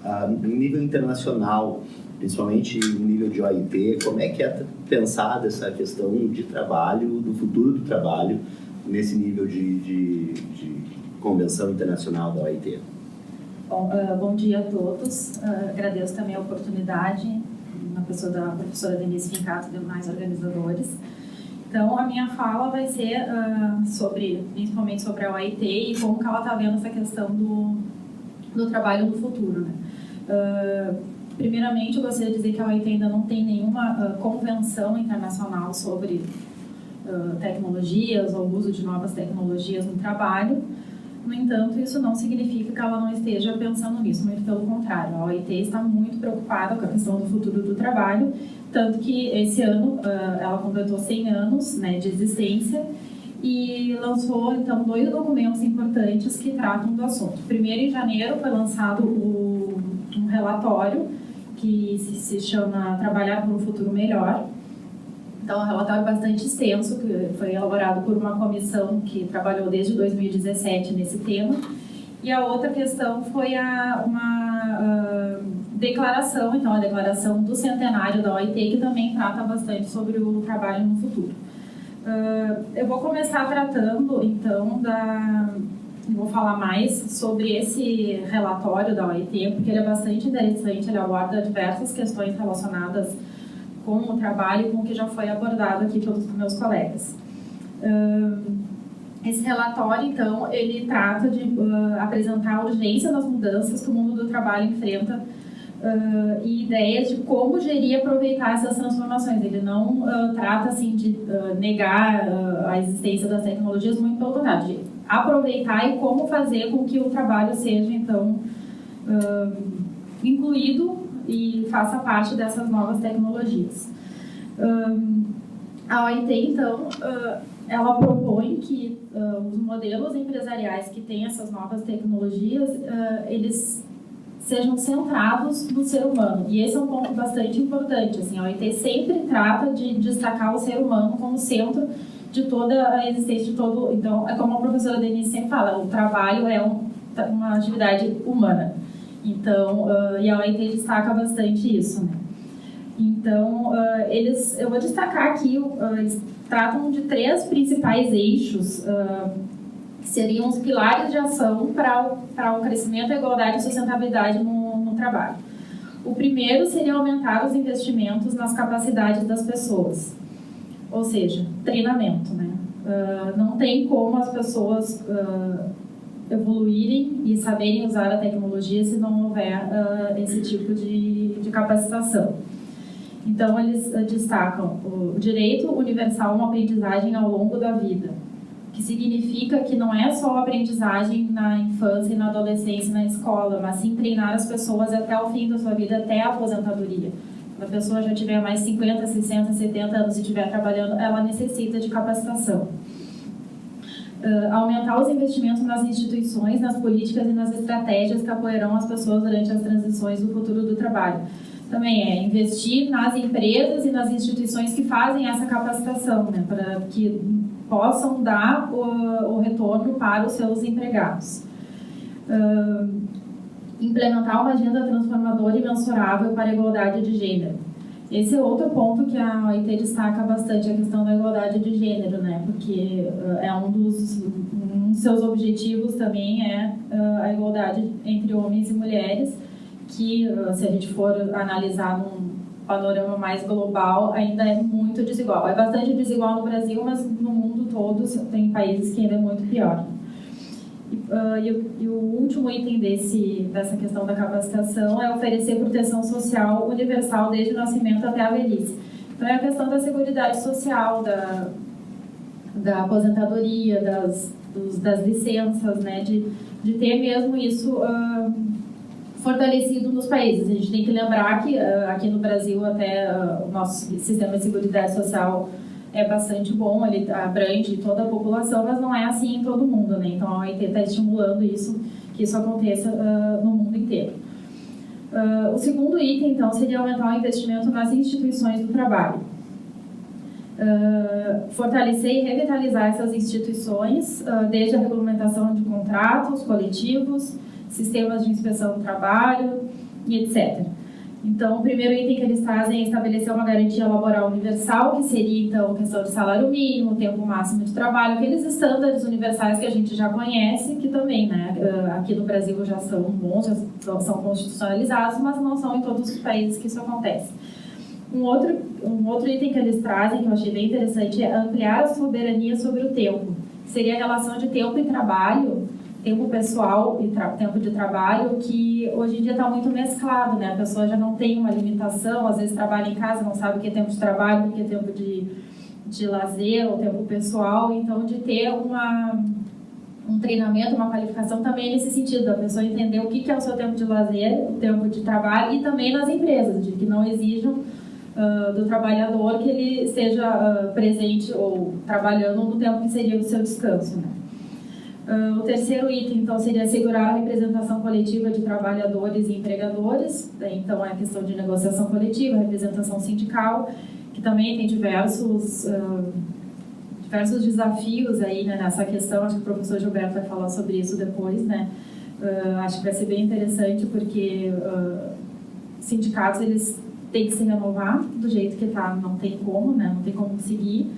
o nível internacional, principalmente no nível de OIT, como é que é pensada essa questão de trabalho, do futuro do trabalho, nesse nível de convenção internacional da OIT. Bom dia a todos. Agradeço também a oportunidade, na pessoa da professora Denise Fincato e demais organizadores. Então, a minha fala vai ser principalmente sobre a OIT e como que ela está vendo essa questão do trabalho no futuro, né? Primeiramente, eu gostaria de dizer que a OIT ainda não tem nenhuma convenção internacional sobre tecnologias ou uso de novas tecnologias no trabalho. No entanto, isso não significa que ela não esteja pensando nisso, muito pelo contrário. A OIT está muito preocupada com a questão do futuro do trabalho, tanto que esse ano ela completou 100 anos, né, de existência e lançou, então, 2 documentos importantes que tratam do assunto. Primeiro, em janeiro, foi lançado um relatório que se chama Trabalhar por um Futuro Melhor. Então, é um relatório bastante extenso, que foi elaborado por uma comissão que trabalhou desde 2017 nesse tema. E a outra questão foi uma declaração, então, a declaração do centenário da OIT, que também trata bastante sobre o trabalho no futuro. Eu vou começar tratando, então, vou falar mais sobre esse relatório da OIT, porque ele é bastante interessante, ele aborda diversas questões relacionadas com o trabalho e com o que já foi abordado aqui pelos meus colegas. Esse relatório, então, ele trata de apresentar a urgência das mudanças que o mundo do trabalho enfrenta e ideias de como gerir e aproveitar essas transformações. Ele não trata, assim, de negar a existência das tecnologias, muito pelo contrário, de aproveitar e como fazer com que o trabalho seja, então, incluído e faça parte dessas novas tecnologias. A OIT, então, ela propõe que os modelos empresariais que têm essas novas tecnologias, eles sejam centrados no ser humano. E esse é um ponto bastante importante. Assim, a OIT sempre trata de destacar o ser humano como centro de toda a existência de todo... Então, é como a professora Denise sempre fala, o trabalho é uma atividade humana. Então, e a OIT destaca bastante isso, né? Então, eu vou destacar aqui, eles tratam de 3 principais eixos, que seriam os pilares de ação para o crescimento, a igualdade e sustentabilidade no trabalho. O primeiro seria aumentar os investimentos nas capacidades das pessoas, ou seja, treinamento, né? Não tem como as pessoas evoluírem e saberem usar a tecnologia se não houver esse tipo de capacitação. Então, eles destacam o direito universal a uma aprendizagem ao longo da vida, que significa que não é só a aprendizagem na infância e na adolescência, na escola, mas sim treinar as pessoas até o fim da sua vida, até a aposentadoria. Quando a pessoa já tiver mais 50, 60, 70 anos e estiver trabalhando, ela necessita de capacitação. Aumentar os investimentos nas instituições, nas políticas e nas estratégias que apoiarão as pessoas durante as transições do futuro do trabalho. Também é investir nas empresas e nas instituições que fazem essa capacitação, né, para que possam dar o retorno para os seus empregados. Implementar uma agenda transformadora e mensurável para a igualdade de gênero. Esse é outro ponto que a OIT destaca bastante, a questão da igualdade de gênero, né? Porque um dos seus objetivos também é a igualdade entre homens e mulheres, que, se a gente for analisar num panorama mais global, ainda é muito desigual. É bastante desigual no Brasil, mas no mundo todo tem países que ainda é muito pior. E o último item dessa questão da capacitação é oferecer proteção social universal desde o nascimento até a velhice. Então, é a questão da seguridade social, da aposentadoria, das licenças, né, de ter mesmo isso fortalecido nos países. A gente tem que lembrar que aqui no Brasil até o nosso sistema de seguridade social é bastante bom, ele abrange toda a população, mas não é assim em todo mundo, né? Então a OIT está estimulando isso, que isso aconteça no mundo inteiro. O segundo item, então, seria aumentar o investimento nas instituições do trabalho. Fortalecer e revitalizar essas instituições, desde a regulamentação de contratos coletivos, sistemas de inspeção do trabalho e etc. Então, o primeiro item que eles trazem é estabelecer uma garantia laboral universal, que seria, então, questão de salário mínimo, tempo máximo de trabalho, aqueles estándares universais que a gente já conhece, que também, né, aqui no Brasil já são bons, já são constitucionalizados, mas não são em todos os países que isso acontece. Um outro item que eles trazem, que eu achei bem interessante, é ampliar a soberania sobre o tempo. Seria a relação de tempo e trabalho, tempo pessoal e tempo de trabalho, que hoje em dia está muito mesclado, né? A pessoa já não tem uma limitação, às vezes trabalha em casa, não sabe o que é tempo de trabalho, o que é tempo de lazer ou tempo pessoal, então de ter um treinamento, uma qualificação também nesse sentido, da pessoa entender o que é o seu tempo de lazer, o tempo de trabalho, e também nas empresas, de que não exijam do trabalhador que ele esteja presente ou trabalhando no tempo que seria o seu descanso, né? O terceiro item, então, seria assegurar a representação coletiva de trabalhadores e empregadores. Então, é a questão de negociação coletiva, representação sindical, que também tem diversos desafios aí, né, nessa questão. Acho que o professor Gilberto vai falar sobre isso depois, né? Acho que vai ser bem interessante, porque sindicatos, eles têm que se renovar do jeito que está, não tem como, né? Não tem como seguir.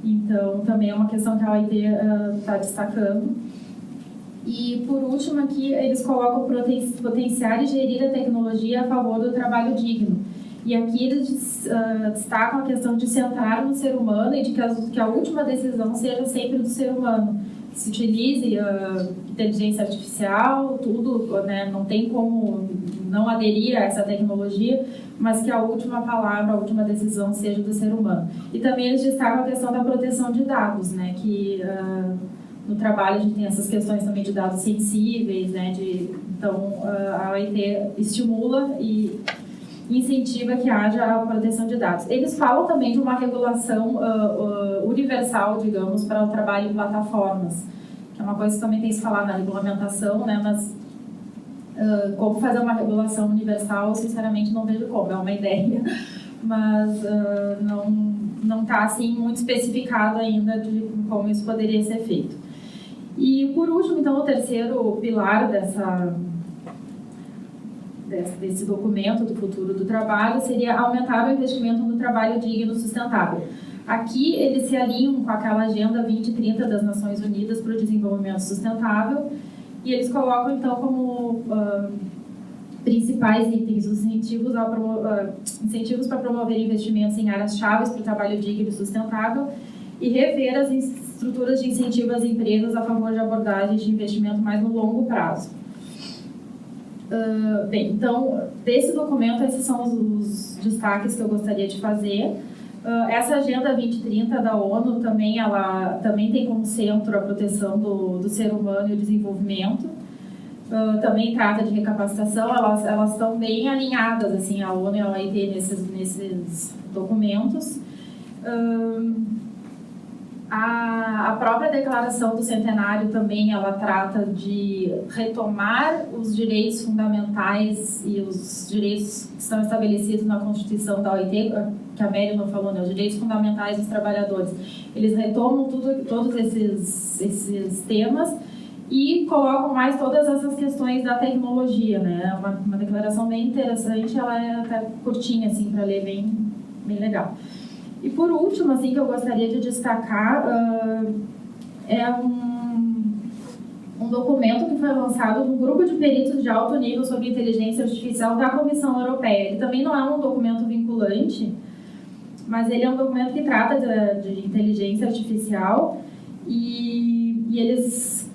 Então, também é uma questão que a OIT está destacando. E, por último, aqui, eles colocam potenciar e gerir a tecnologia a favor do trabalho digno. E aqui eles destacam a questão de centrar no ser humano e de que a última decisão seja sempre do ser humano. Que se utilize inteligência artificial, tudo, né? Não tem como não aderir a essa tecnologia, mas que a última palavra, a última decisão seja do ser humano. E também eles destacam a questão da proteção de dados, né? Que no trabalho a gente tem essas questões também de dados sensíveis, né? Então a OIT estimula e incentiva que haja a proteção de dados. Eles falam também de uma regulação universal, digamos, para o trabalho em plataformas, que é uma coisa que também tem que se falar na regulamentação, né? Mas como fazer uma regulação universal, sinceramente não vejo como, é uma ideia, mas não está assim muito especificado ainda de como isso poderia ser feito. E por último, então, o terceiro pilar desse documento do futuro do trabalho seria aumentar o investimento no trabalho digno e sustentável. Aqui eles se alinham com aquela Agenda 2030 das Nações Unidas para o Desenvolvimento Sustentável, e eles colocam, então, como principais itens os incentivos para promover investimentos em áreas-chave para o trabalho digno e sustentável e rever as estruturas de incentivo às empresas a favor de abordagens de investimento mais no longo prazo. Bem, então, desse documento, esses são os destaques que eu gostaria de fazer. Essa Agenda 2030 da ONU também tem como centro a proteção do ser humano e o desenvolvimento. Também trata de recapacitação, elas estão bem alinhadas, assim, a ONU e a OIT nesses documentos. A própria declaração do centenário também, ela trata de retomar os direitos fundamentais e os direitos que estão estabelecidos na Constituição da OIT, que a Mary não falou, né? Os direitos fundamentais dos trabalhadores. Eles retomam todos esses temas e colocam mais todas essas questões da tecnologia, né? Uma declaração bem interessante, ela é até curtinha, assim, para ler, bem legal. E por último, assim, que eu gostaria de destacar é um documento que foi lançado no grupo de peritos de alto nível sobre inteligência artificial da Comissão Europeia. Ele também não é um documento vinculante, mas ele é um documento que trata de inteligência artificial e eles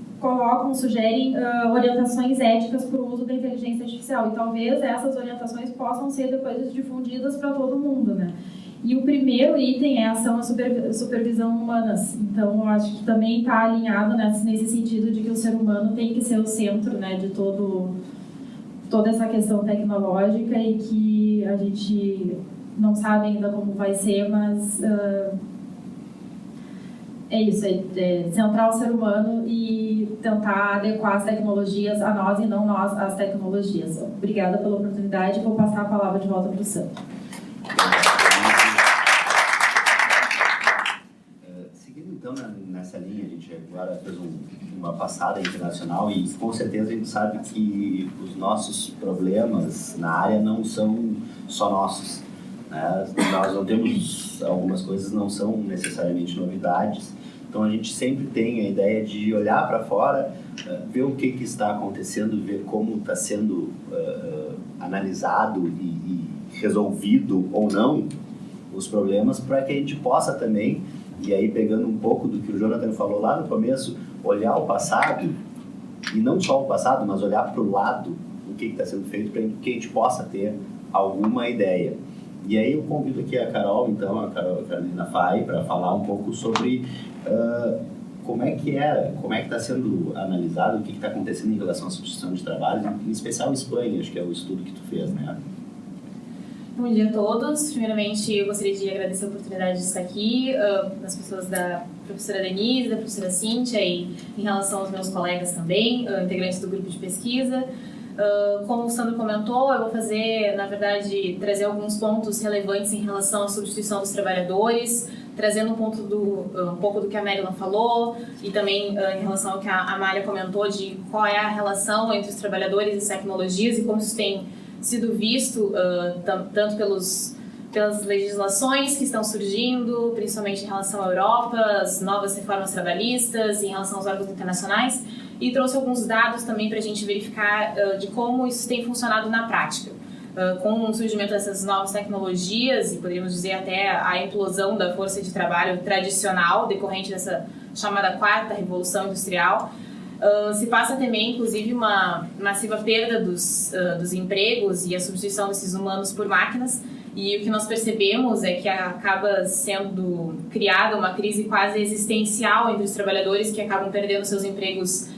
sugerem orientações éticas para o uso da inteligência artificial. E talvez essas orientações possam ser depois difundidas para todo mundo, né? E o primeiro item é a ação à supervisão humana. Então, eu acho que também está alinhado nesse sentido de que o ser humano tem que ser o centro, né, de toda essa questão tecnológica e que a gente não sabe ainda como vai ser, mas É isso, é centrar o ser humano e tentar adequar as tecnologias a nós e não nós às tecnologias. Obrigada pela oportunidade e vou passar a palavra de volta para o Sandro. Seguindo então nessa linha, a gente agora fez uma passada internacional e com certeza a gente sabe que os nossos problemas na área não são só nossos, né? Nós não temos, algumas coisas não são necessariamente novidades, então a gente sempre tem a ideia de olhar para fora, ver o que está acontecendo, ver como está sendo analisado e resolvido ou não os problemas, para que a gente possa também, e aí pegando um pouco do que o Jonathan falou lá no começo, olhar o passado, e não só o passado, mas olhar para o lado, o que está sendo feito, para que a gente possa ter alguma ideia. E aí eu convido aqui a Carol, então, a Carolina Fai, para falar um pouco sobre como é que está sendo analisado, o que está acontecendo em relação à substituição de trabalho, em especial em Espanha, acho que é o estudo que tu fez, né? Bom dia a todos. Primeiramente, eu gostaria de agradecer a oportunidade de estar aqui, nas pessoas da professora Denise, da professora Cíntia e em relação aos meus colegas também, integrantes do grupo de pesquisa. Como o Sandro comentou, eu vou fazer, na verdade, trazer alguns pontos relevantes em relação à substituição dos trabalhadores, trazendo um pouco do que a Marilyn falou e também em relação ao que a Amália comentou de qual é a relação entre os trabalhadores e as tecnologias e como isso tem sido visto tanto pelas legislações que estão surgindo, principalmente em relação à Europa, as novas reformas trabalhistas, em relação aos órgãos internacionais, e trouxe alguns dados também para a gente verificar de como isso tem funcionado na prática. Com o surgimento dessas novas tecnologias, e poderíamos dizer até a implosão da força de trabalho tradicional, decorrente dessa chamada quarta revolução industrial, se passa a temer, inclusive, uma massiva perda dos empregos e a substituição desses humanos por máquinas. E o que nós percebemos é que acaba sendo criada uma crise quase existencial entre os trabalhadores que acabam perdendo seus empregos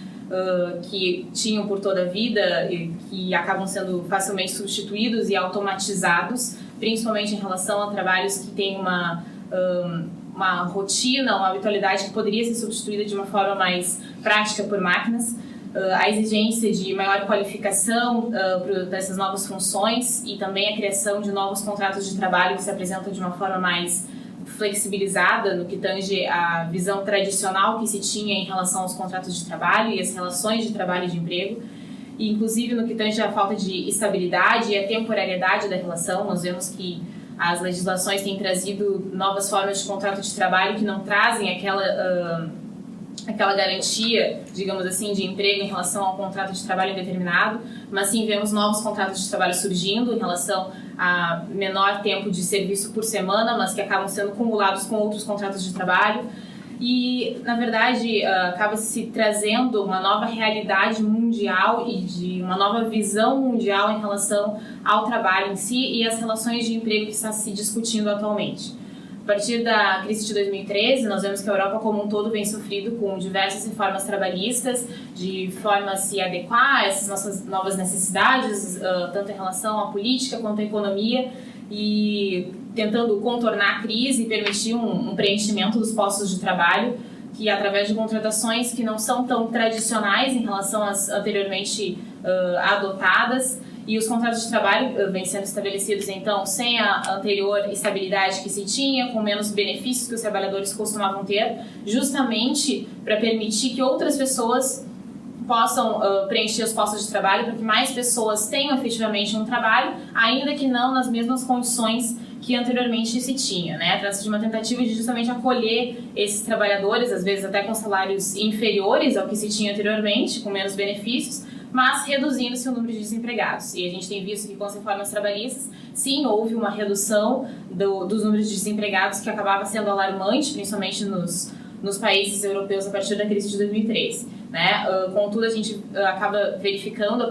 que tinham por toda a vida e que acabam sendo facilmente substituídos e automatizados, principalmente em relação a trabalhos que têm uma rotina, uma habitualidade que poderia ser substituída de uma forma mais prática por máquinas. A exigência de maior qualificação dessas novas funções e também a criação de novos contratos de trabalho que se apresentam de uma forma mais flexibilizada no que tange a visão tradicional que se tinha em relação aos contratos de trabalho e as relações de trabalho e de emprego, e inclusive no que tange a falta de estabilidade e a temporariedade da relação. Nós vemos que as legislações têm trazido novas formas de contrato de trabalho que não trazem aquela garantia, digamos assim, de emprego em relação ao contrato de trabalho indeterminado, mas sim vemos novos contratos de trabalho surgindo em relação a menor tempo de serviço por semana, mas que acabam sendo acumulados com outros contratos de trabalho. E, na verdade, acaba se trazendo uma nova realidade mundial e de uma nova visão mundial em relação ao trabalho em si e às relações de emprego que está se discutindo atualmente. A partir da crise de 2013, nós vemos que a Europa como um todo vem sofrendo com diversas reformas trabalhistas de forma a se adequar a essas nossas novas necessidades, tanto em relação à política quanto à economia, e tentando contornar a crise e permitir um preenchimento dos postos de trabalho, que através de contratações que não são tão tradicionais em relação às anteriormente adotadas, e os contratos de trabalho vêm sendo estabelecidos, então, sem a anterior estabilidade que se tinha, com menos benefícios que os trabalhadores costumavam ter, justamente para permitir que outras pessoas possam preencher os postos de trabalho, para que mais pessoas tenham efetivamente um trabalho, ainda que não nas mesmas condições que anteriormente se tinha, né? Trata-se de uma tentativa de justamente acolher esses trabalhadores, às vezes até com salários inferiores ao que se tinha anteriormente, com menos benefícios, mas reduzindo-se o número de desempregados. E a gente tem visto que com as reformas trabalhistas, sim, houve uma redução dos números de desempregados que acabava sendo alarmante, principalmente nos países europeus a partir da crise de 2013. Né? Contudo, a gente acaba verificando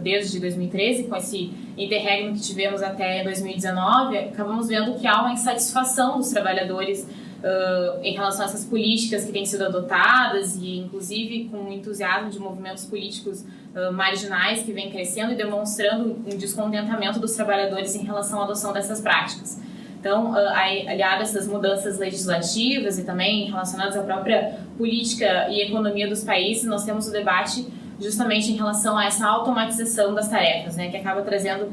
desde 2013, com esse interregno que tivemos até 2019, acabamos vendo que há uma insatisfação dos trabalhadores em relação a essas políticas que têm sido adotadas e, inclusive, com o entusiasmo de movimentos políticos marginais que vem crescendo e demonstrando um descontentamento dos trabalhadores em relação à adoção dessas práticas. Então, aliado a essas mudanças legislativas e também relacionadas à própria política e economia dos países, nós temos o debate justamente em relação a essa automatização das tarefas, né, que acaba trazendo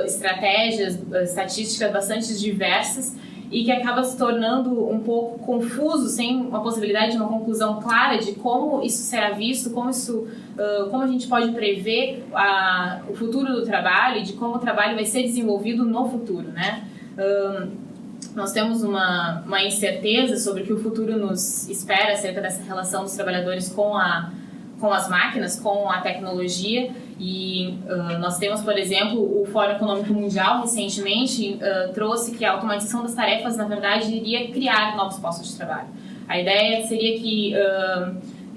estratégias, estatísticas bastante diversas e que acaba se tornando um pouco confuso, sem uma possibilidade de uma conclusão clara de como isso será visto, como a gente pode prever o futuro do trabalho e de como o trabalho vai ser desenvolvido no futuro, né? Nós temos uma incerteza sobre o que o futuro nos espera acerca dessa relação dos trabalhadores com as máquinas, com a tecnologia, e nós temos, por exemplo, o Fórum Econômico Mundial recentemente trouxe que a automatização das tarefas, na verdade, iria criar novos postos de trabalho. A ideia seria que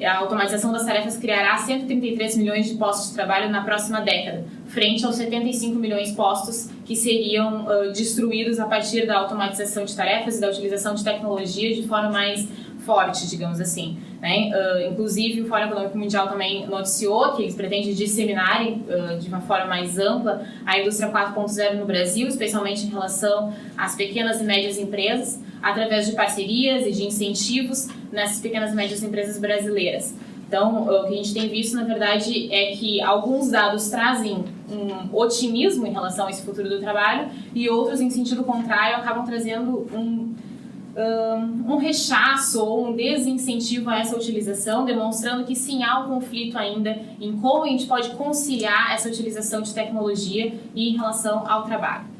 a automatização das tarefas criará 133 milhões de postos de trabalho na próxima década, frente aos 75 milhões de postos que seriam destruídos a partir da automatização de tarefas e da utilização de tecnologia de forma mais forte, digamos assim, né? Inclusive, o Fórum Econômico Mundial também noticiou que eles pretendem disseminarem de uma forma mais ampla a indústria 4.0 no Brasil, especialmente em relação às pequenas e médias empresas, através de parcerias e de incentivos nessas pequenas e médias empresas brasileiras. Então, o que a gente tem visto, na verdade, é que alguns dados trazem um otimismo em relação a esse futuro do trabalho e outros, em sentido contrário, acabam trazendo um rechaço ou um desincentivo a essa utilização, demonstrando que sim, há um conflito ainda em como a gente pode conciliar essa utilização de tecnologia e em relação ao trabalho.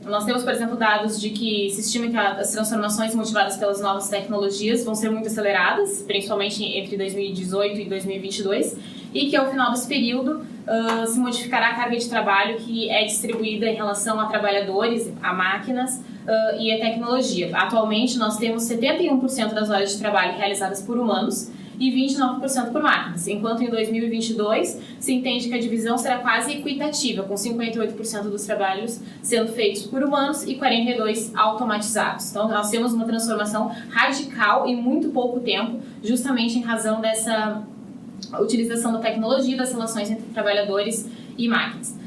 Nós temos, por exemplo, dados de que se estima que as transformações motivadas pelas novas tecnologias vão ser muito aceleradas, principalmente entre 2018 e 2022, e que ao final desse período se modificará a carga de trabalho que é distribuída em relação a trabalhadores, a máquinas e a tecnologia. Atualmente, nós temos 71% das horas de trabalho realizadas por humanos e 29% por máquinas, enquanto em 2022 se entende que a divisão será quase equitativa, com 58% dos trabalhos sendo feitos por humanos e 42% automatizados. Então, nós temos uma transformação radical em muito pouco tempo, justamente em razão dessa utilização da tecnologia e das relações entre trabalhadores e máquinas.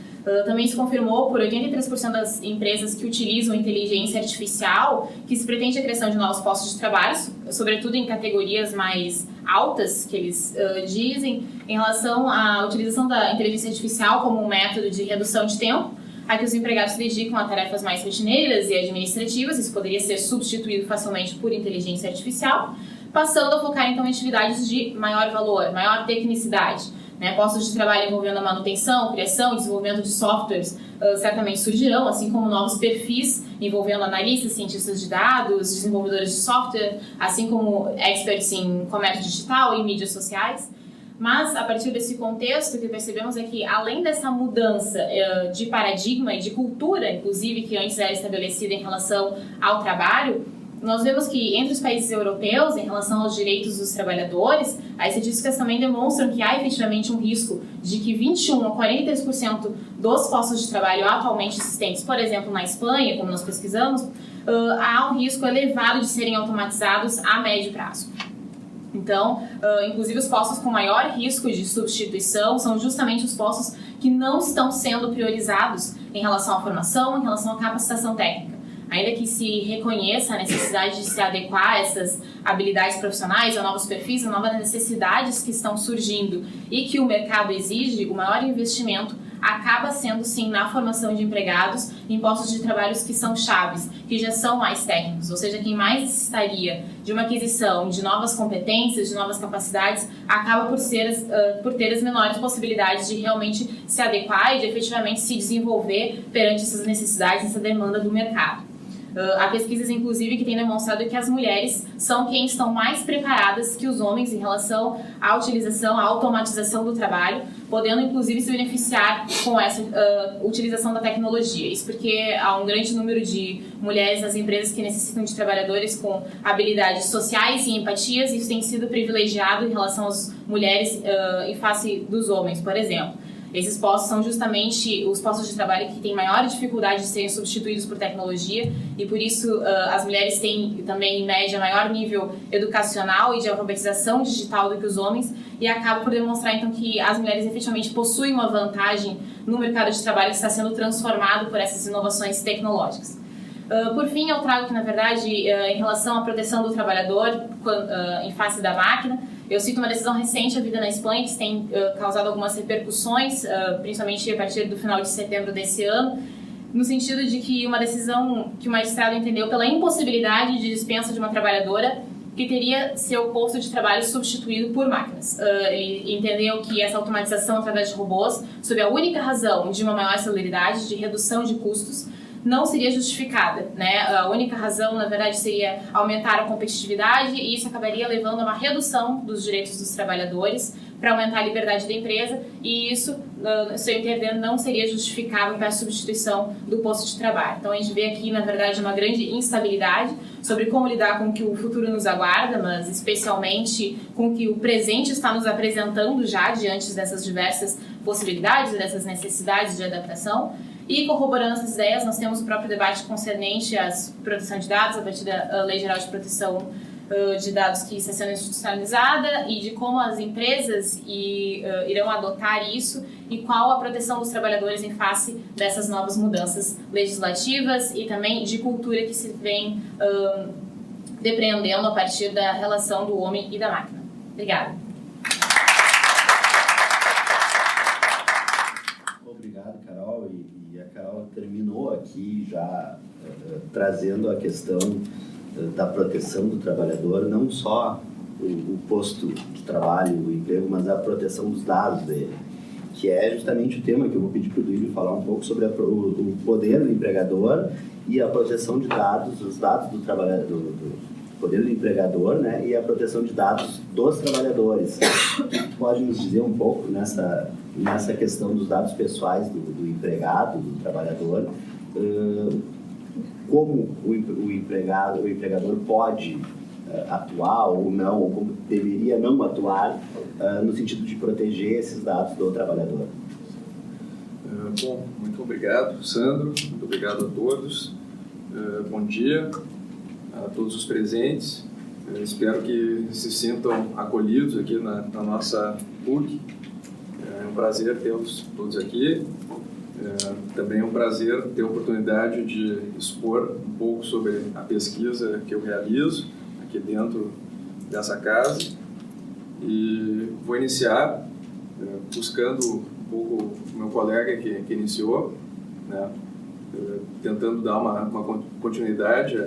Também se confirmou por 83% das empresas que utilizam inteligência artificial que se pretende a criação de novos postos de trabalho, sobretudo em categorias mais altas, que eles dizem, em relação à utilização da inteligência artificial como um método de redução de tempo, a que os empregados se dedicam a tarefas mais rotineiras e administrativas. Isso poderia ser substituído facilmente por inteligência artificial, passando a focar então em atividades de maior valor, maior tecnicidade. Postos de trabalho envolvendo a manutenção, criação e desenvolvimento de softwares certamente surgirão, assim como novos perfis envolvendo analistas, cientistas de dados, desenvolvedores de software, assim como experts em comércio digital e mídias sociais. Mas, a partir desse contexto, o que percebemos é que, além dessa mudança de paradigma e de cultura, inclusive, que antes era estabelecida em relação ao trabalho, nós vemos que entre os países europeus, em relação aos direitos dos trabalhadores, as estatísticas também demonstram que há efetivamente um risco de que 21% a 43% dos postos de trabalho atualmente existentes, por exemplo, na Espanha, como nós pesquisamos, há um risco elevado de serem automatizados a médio prazo. Então, inclusive os postos com maior risco de substituição são justamente os postos que não estão sendo priorizados em relação à formação, em relação à capacitação técnica. Ainda que se reconheça a necessidade de se adequar a essas habilidades profissionais, a novos perfis, a novas necessidades que estão surgindo e que o mercado exige, o maior investimento acaba sendo, sim, na formação de empregados em postos de trabalhos que são chaves, que já são mais técnicos, ou seja, quem mais necessitaria de uma aquisição de novas competências, de novas capacidades, acaba por ter as menores possibilidades de realmente se adequar e de efetivamente se desenvolver perante essas necessidades, essa demanda do mercado. Há pesquisas, inclusive, que têm demonstrado que as mulheres são quem estão mais preparadas que os homens em relação à utilização, à automatização do trabalho, podendo, inclusive, se beneficiar com essa utilização da tecnologia. Isso porque há um grande número de mulheres nas empresas que necessitam de trabalhadores com habilidades sociais e empatias, e isso tem sido privilegiado em relação às mulheres em face dos homens, por exemplo. Esses postos são justamente os postos de trabalho que têm maior dificuldade de serem substituídos por tecnologia e, por isso, as mulheres têm também, em média, maior nível educacional e de alfabetização digital do que os homens e acaba por demonstrar, então, que as mulheres efetivamente possuem uma vantagem no mercado de trabalho que está sendo transformado por essas inovações tecnológicas. Por fim, eu trago que, na verdade, em relação à proteção do trabalhador em face da máquina, eu cito uma decisão recente, a Vida na Espanha, que tem causado algumas repercussões, principalmente a partir do final de setembro desse ano, no sentido de que uma decisão que o magistrado entendeu pela impossibilidade de dispensa de uma trabalhadora que teria seu posto de trabalho substituído por máquinas. Ele entendeu que essa automatização através de robôs, sob a única razão de uma maior celeridade, de redução de custos, não seria justificada, né? A única razão, na verdade, seria aumentar a competitividade e isso acabaria levando a uma redução dos direitos dos trabalhadores para aumentar a liberdade da empresa e isso, no seu entender, não seria justificável para a substituição do posto de trabalho. Então, a gente vê aqui, na verdade, uma grande instabilidade sobre como lidar com o que o futuro nos aguarda, mas especialmente com o que o presente está nos apresentando já diante dessas diversas possibilidades, dessas necessidades de adaptação. E corroborando essas ideias, nós temos o próprio debate concernente à proteção de dados a partir da Lei Geral de Proteção de Dados que está sendo institucionalizada e de como as empresas irão adotar isso e qual a proteção dos trabalhadores em face dessas novas mudanças legislativas e também de cultura que se vem depreendendo a partir da relação do homem e da máquina. Obrigada. Obrigado, Carol. E a Carol terminou aqui já trazendo a questão da proteção do trabalhador, não só o posto de trabalho, o emprego, mas a proteção dos dados dele, que é justamente o tema que eu vou pedir para o Duílio falar um pouco sobre o poder do empregador e a proteção de dados, os dados do trabalhador, do poder do empregador, né, e a proteção de dados dos trabalhadores. Tu pode nos dizer um pouco nessa questão dos dados pessoais do empregado, do trabalhador, como o empregador pode atuar ou não, ou como deveria não atuar no sentido de proteger esses dados do trabalhador? Bom, muito obrigado, Sandro, muito obrigado a todos. Bom dia a todos os presentes. Espero que se sintam acolhidos aqui na nossa PUC. É um prazer tê-los todos aqui. Também é um prazer ter a oportunidade de expor um pouco sobre a pesquisa que eu realizo aqui dentro dessa casa. E vou iniciar buscando um pouco o meu colega que iniciou, né, tentando dar uma continuidade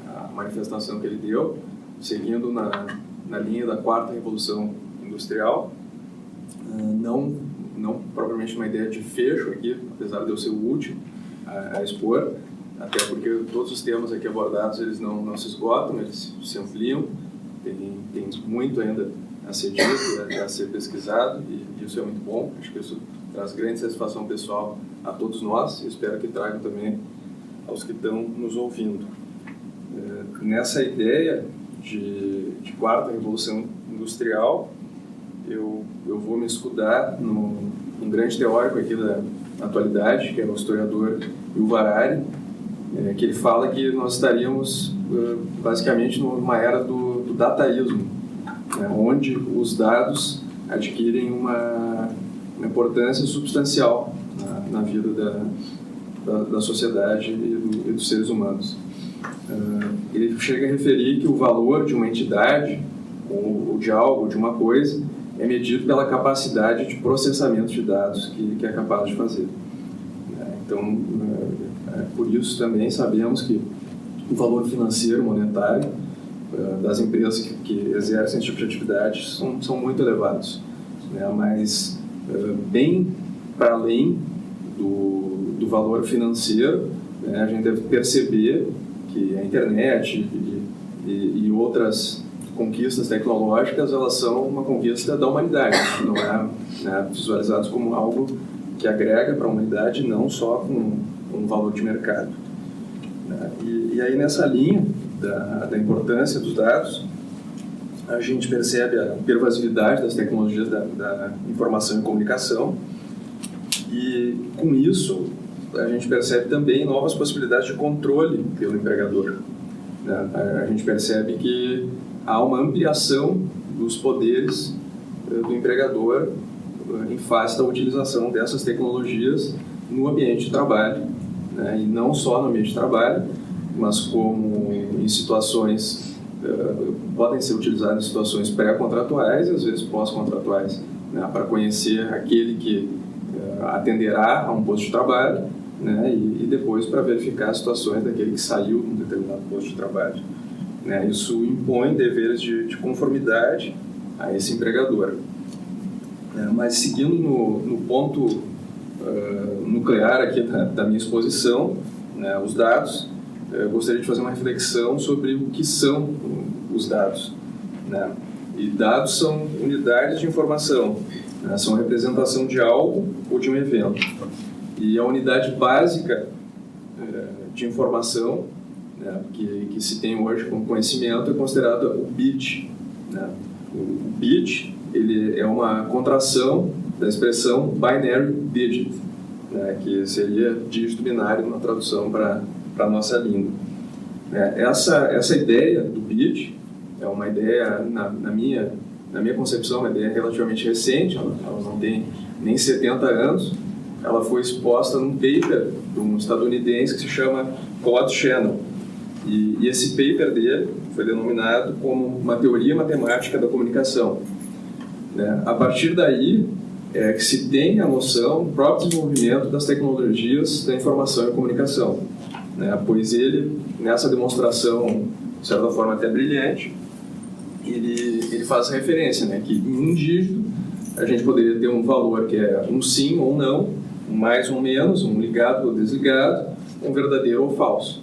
à manifestação que ele deu, seguindo na linha da 4ª Revolução Industrial. Não propriamente uma ideia de fecho aqui, apesar de eu ser o último a expor, até porque todos os temas aqui abordados eles não se esgotam, eles se ampliam, tem muito ainda a ser dito, a ser pesquisado, e isso é muito bom. Acho que isso traz grande satisfação pessoal a todos nós e espero que tragam também aos que estão nos ouvindo. Nessa ideia de 4ª Revolução Industrial, eu vou me escudar num grande teórico aqui da atualidade, que é o historiador Yuval Harari, que ele fala que nós estaríamos basicamente numa era do dataísmo, né, onde os dados adquirem uma importância substancial na vida da sociedade e dos seres humanos. Ele chega a referir que o valor de uma entidade ou de algo, de uma coisa, é medido pela capacidade de processamento de dados que é capaz de fazer. Então, por isso também sabemos que o valor financeiro, monetário, das empresas que exercem esse tipo de atividade são muito elevados, né? Mas bem para além do valor financeiro, né, a gente deve perceber que a internet e outras conquistas tecnológicas, elas são uma conquista da humanidade, não é, né, visualizadas como algo que agrega para a humanidade, não só com um valor de mercado. E aí, nessa linha da importância dos dados, a gente percebe a pervasividade das tecnologias da informação e comunicação, e com isso a gente percebe também novas possibilidades de controle pelo empregador. A gente percebe que há uma ampliação dos poderes do empregador em face da utilização dessas tecnologias no ambiente de trabalho, né? E não só no ambiente de trabalho, mas como em situações, podem ser utilizados em situações pré-contratuais e às vezes pós-contratuais, né, para conhecer aquele que atenderá a um posto de trabalho, né, e depois para verificar as situações daquele que saiu de um determinado posto de trabalho. Né, isso impõe deveres de conformidade a esse empregador. Mas seguindo no ponto nuclear aqui da minha exposição, né, os dados, eu gostaria de fazer uma reflexão sobre o que são os dados. Né? E dados são unidades de informação, né? São representação de algo ou de um evento. E a unidade básica de informação, né, que se tem hoje como conhecimento é considerada o bit. Né? O bit ele é uma contração da expressão binary digit, né, que seria dígito binário na tradução para a nossa língua. Essa ideia do bit é uma ideia, na minha concepção, uma ideia relativamente recente, ela não tem nem 70 anos. Ela foi exposta num paper de um estadunidense que se chama Claude Shannon. E esse paper dele foi denominado como uma teoria matemática da comunicação. Né? A partir daí é que se tem a noção do próprio desenvolvimento das tecnologias da informação e comunicação. Né? Pois ele, nessa demonstração, de certa forma até brilhante, ele faz referência, né, que em um dígito a gente poderia ter um valor que é um sim ou não, um mais ou menos, um ligado ou desligado, um verdadeiro ou falso.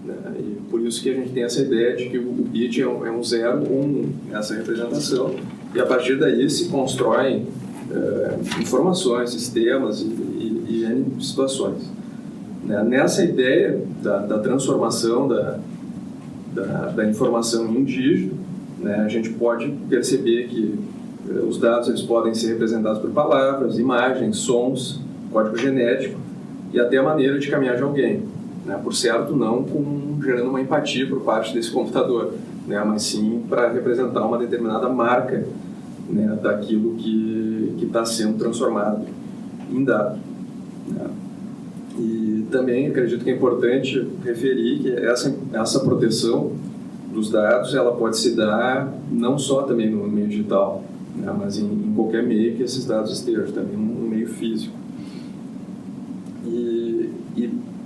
Né? E por isso que a gente tem essa ideia de que o bit é um zero ou um nessa representação, e a partir daí se constroem informações, sistemas e N situações. Né? Nessa ideia da transformação da informação em um dígito, né, a gente pode perceber que os dados eles podem ser representados por palavras, imagens, sons, código genético e até a maneira de caminhar de alguém. Né? Por certo, não gerando uma empatia por parte desse computador, né? Mas sim para representar uma determinada marca, né, daquilo que está sendo transformado em dado. Né? E também acredito que é importante referir que essa proteção dos dados ela pode se dar não só também no meio digital, né, mas em qualquer meio que esses dados estejam, também no meio físico. E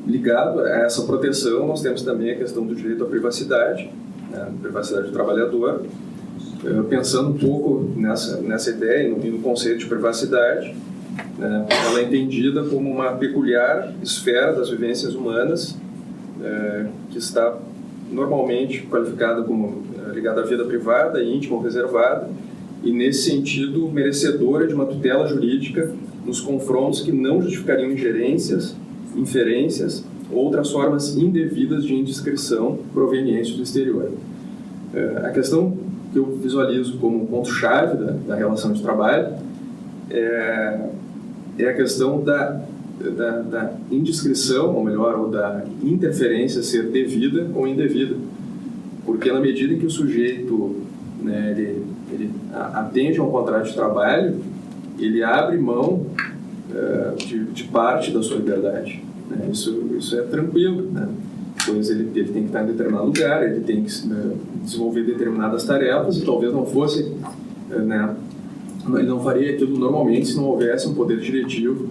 ligado a essa proteção, nós temos também a questão do direito à privacidade, né, privacidade do trabalhador. Pensando um pouco nessa ideia e no conceito de privacidade, né, ela é entendida como uma peculiar esfera das vivências humanas que está normalmente qualificada como ligada à vida privada, íntima ou reservada, e nesse sentido merecedora de uma tutela jurídica nos confrontos que não justificariam ingerências, inferências ou outras formas indevidas de indiscrição provenientes do exterior. A questão que eu visualizo como ponto-chave da relação de trabalho é a questão da indiscrição, ou melhor, ou da interferência ser devida ou indevida. Porque na medida em que o sujeito, né, ele atende a um contrato de trabalho, ele abre mão de parte da sua liberdade. Né? Isso é tranquilo, né? Pois ele tem que estar em determinado lugar, ele tem que desenvolver determinadas tarefas e talvez não fosse, né, ele não faria aquilo normalmente se não houvesse um poder diretivo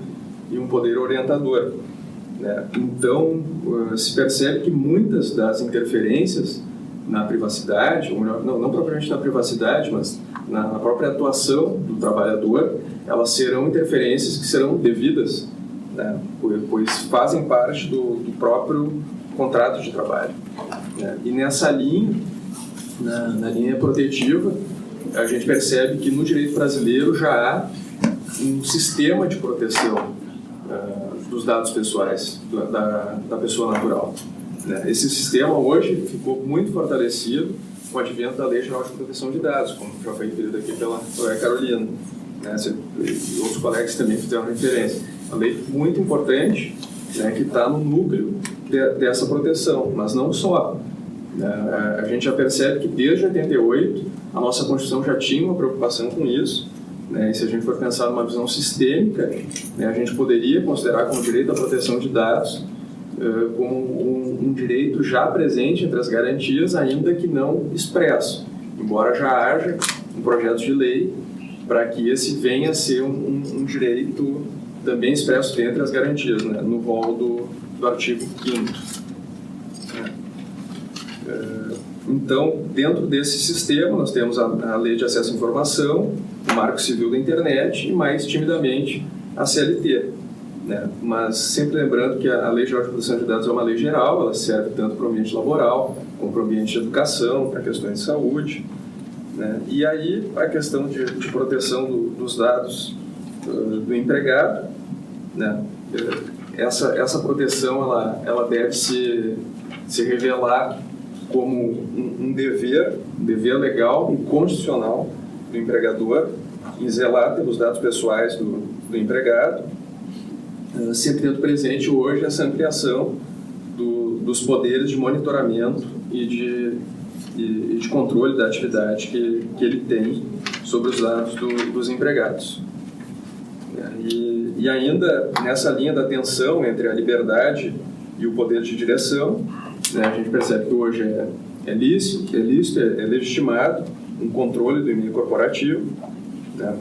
e um poder orientador. Né? Então, se percebe que muitas das interferências na privacidade, ou melhor, não propriamente na privacidade, mas na própria atuação do trabalhador, elas serão interferências que serão devidas, né? Pois fazem parte do próprio contrato de trabalho. Né? E nessa linha, na linha protetiva, a gente percebe que no direito brasileiro já há um sistema de proteção dos dados pessoais da pessoa natural. Né? Esse sistema hoje ficou muito fortalecido com o advento da Lei Geral de Proteção de Dados, como já foi referido aqui pela Carolina. Né? E outros colegas também fizeram referência. Uma lei muito importante, né, que está no núcleo dessa proteção, mas não só. A gente já percebe que desde 88 a nossa Constituição já tinha uma preocupação com isso, né, e se a gente for pensar numa visão sistêmica, né, a gente poderia considerar como direito à proteção de dados como um direito já presente entre as garantias, ainda que não expresso, embora já haja um projeto de lei para que esse venha a ser um direito também expresso dentre as garantias, né, no rol do artigo 5º. Então, dentro desse sistema, nós temos a Lei de Acesso à Informação, o Marco Civil da Internet e, mais timidamente, a CLT. Né? Mas sempre lembrando que a Lei Geral de Proteção de Dados é uma lei geral, ela serve tanto para o ambiente laboral, como para o ambiente de educação, para questões de saúde. Né? E aí, a questão de proteção dos dados do empregado, né? Essa proteção ela deve se revelar como um dever legal e constitucional do empregador em zelar pelos dados pessoais do empregado, sempre tendo presente hoje essa ampliação dos poderes de monitoramento e de controle da atividade que ele tem sobre os dados dos empregados. E ainda nessa linha da tensão entre a liberdade e o poder de direção, né, a gente percebe que hoje é lícito, é legitimado um controle do e-mail corporativo, né,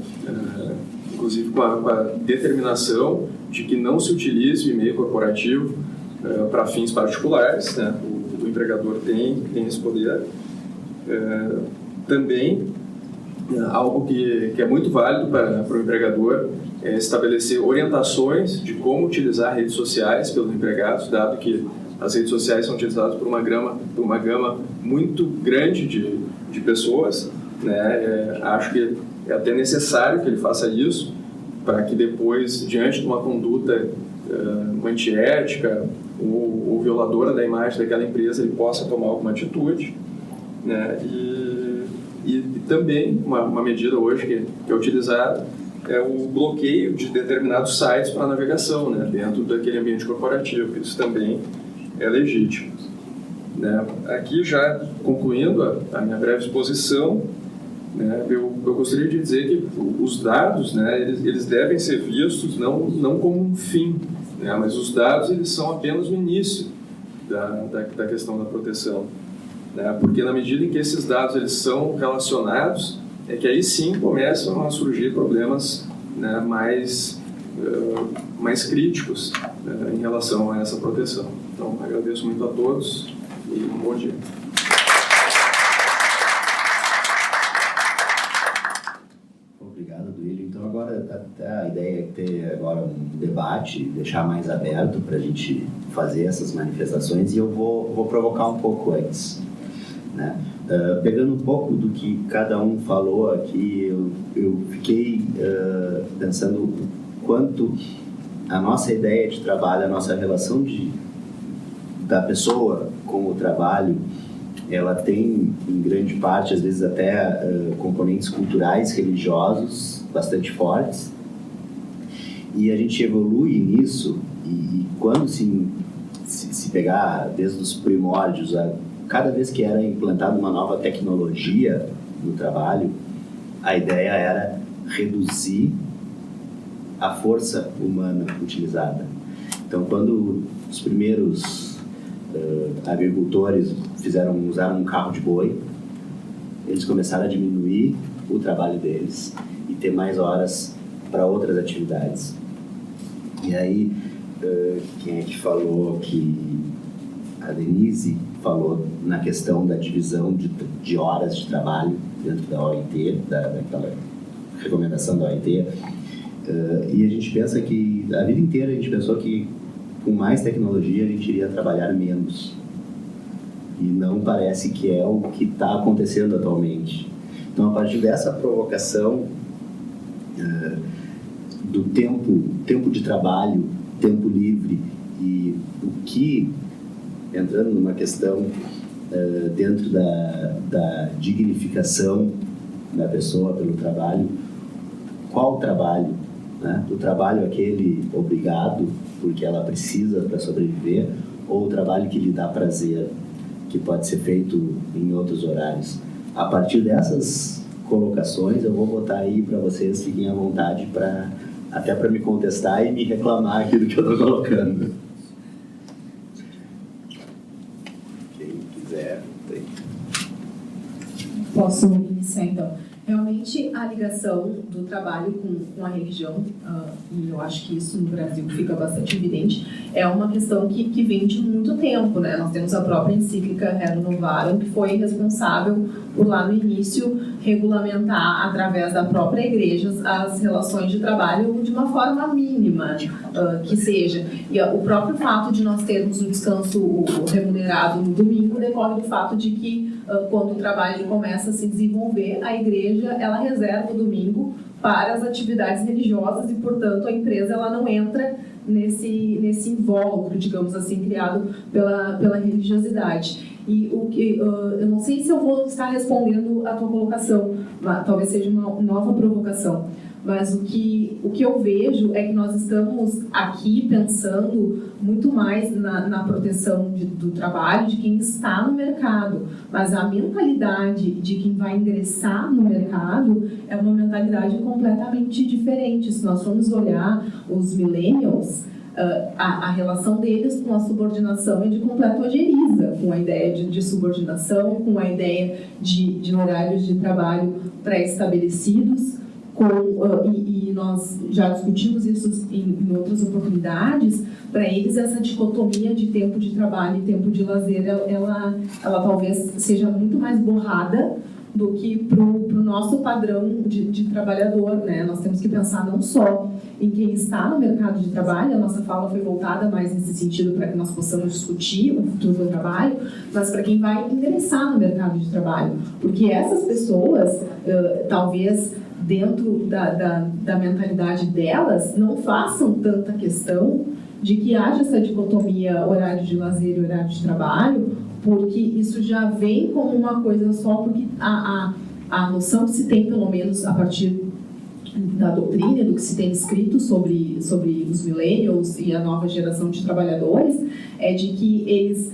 inclusive com a determinação de que não se utilize o e-mail corporativo para fins particulares, né, o empregador tem esse poder. Também, algo que é muito válido para o empregador é estabelecer orientações de como utilizar redes sociais pelos empregados, dado que as redes sociais são utilizadas por uma gama muito grande de pessoas, né? Acho que é até necessário que ele faça isso para que depois, diante de uma conduta antiética ou violadora da imagem daquela empresa, ele possa tomar alguma atitude, né? E também uma medida hoje que é utilizada é o bloqueio de determinados sites para navegação, né? Dentro daquele ambiente corporativo. Isso também é legítimo. Né? Aqui, já concluindo a minha breve exposição, né, eu gostaria de dizer que os dados, né, eles devem ser vistos não como um fim, né, mas os dados eles são apenas o início da questão da proteção. Né, porque na medida em que esses dados eles são relacionados, é que aí sim começam a surgir problemas, né, mais críticos, né, em relação a essa proteção. Então, agradeço muito a todos e um bom dia. Obrigado, Duílio. Então, agora, até a ideia é ter agora um debate, deixar mais aberto para a gente fazer essas manifestações, e eu vou provocar um pouco antes. Né? Pegando um pouco do que cada um falou aqui, eu fiquei pensando o quanto a nossa ideia de trabalho, a nossa relação da pessoa com o trabalho, ela tem, em grande parte, às vezes até componentes culturais, religiosos, bastante fortes. E a gente evolui nisso, e quando se pegar desde os primórdios, cada vez que era implantada uma nova tecnologia no trabalho, a ideia era reduzir a força humana utilizada. Então, quando os primeiros agricultores usaram um carro de boi, eles começaram a diminuir o trabalho deles e ter mais horas para outras atividades. E aí, quem é que falou que a Denise falou na questão da divisão de horas de trabalho dentro da OIT, daquela recomendação da OIT, e a gente pensa que, a vida inteira a gente pensou que com mais tecnologia a gente iria trabalhar menos, e não parece que é o que está acontecendo atualmente. Então, a partir dessa provocação do tempo de trabalho, tempo livre, e o que, entrando numa questão dentro da dignificação da pessoa pelo trabalho, qual trabalho? Né? O trabalho aquele obrigado, porque ela precisa para sobreviver, ou o trabalho que lhe dá prazer, que pode ser feito em outros horários. A partir dessas colocações, eu vou botar aí para vocês, fiquem à vontade até para me contestar e me reclamar aquilo que eu estou colocando. Posso iniciar, então. Realmente, a ligação do trabalho com a religião, e eu acho que isso no Brasil fica bastante evidente, é uma questão que vem de muito tempo, né? Nós temos a própria encíclica Rerum Novarum, que foi responsável por, lá no início, regulamentar, através da própria igreja, as relações de trabalho de uma forma mínima, que seja. E o próprio fato de nós termos um descanso remunerado no domingo decorre do fato de que, quando o trabalho começa a se desenvolver, a igreja ela reserva o domingo para as atividades religiosas e, portanto, a empresa ela não entra nesse invólucro, digamos assim, criado pela religiosidade. E eu não sei se eu vou estar respondendo a tua colocação, mas talvez seja uma nova provocação. Mas o que eu vejo é que nós estamos aqui pensando muito mais na proteção do trabalho de quem está no mercado. Mas a mentalidade de quem vai ingressar no mercado é uma mentalidade completamente diferente. Se nós formos olhar os millennials, a relação deles com a subordinação é de completa ojeriza, com a ideia de subordinação, com a ideia de horários de trabalho pré-estabelecidos. E nós já discutimos isso em outras oportunidades. Para eles, essa dicotomia de tempo de trabalho e tempo de lazer, ela talvez seja muito mais borrada do que para o nosso padrão de trabalhador, né? Nós temos que pensar não só em quem está no mercado de trabalho, a nossa fala foi voltada mais nesse sentido para que nós possamos discutir o futuro do trabalho, mas para quem vai ingressar no mercado de trabalho, porque essas pessoas, talvez dentro da mentalidade delas, não façam tanta questão de que haja essa dicotomia horário de lazer e horário de trabalho, porque isso já vem como uma coisa só, porque a noção que se tem, pelo menos a partir da doutrina, do que se tem escrito sobre os millennials e a nova geração de trabalhadores, é de que eles,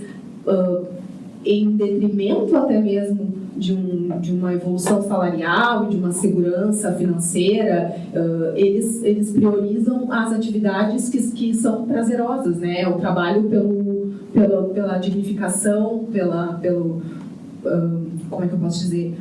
em detrimento até mesmo de uma evolução salarial e de uma segurança financeira, eles priorizam as atividades que são prazerosas, né? O trabalho pela dignificação, como é que eu posso dizer?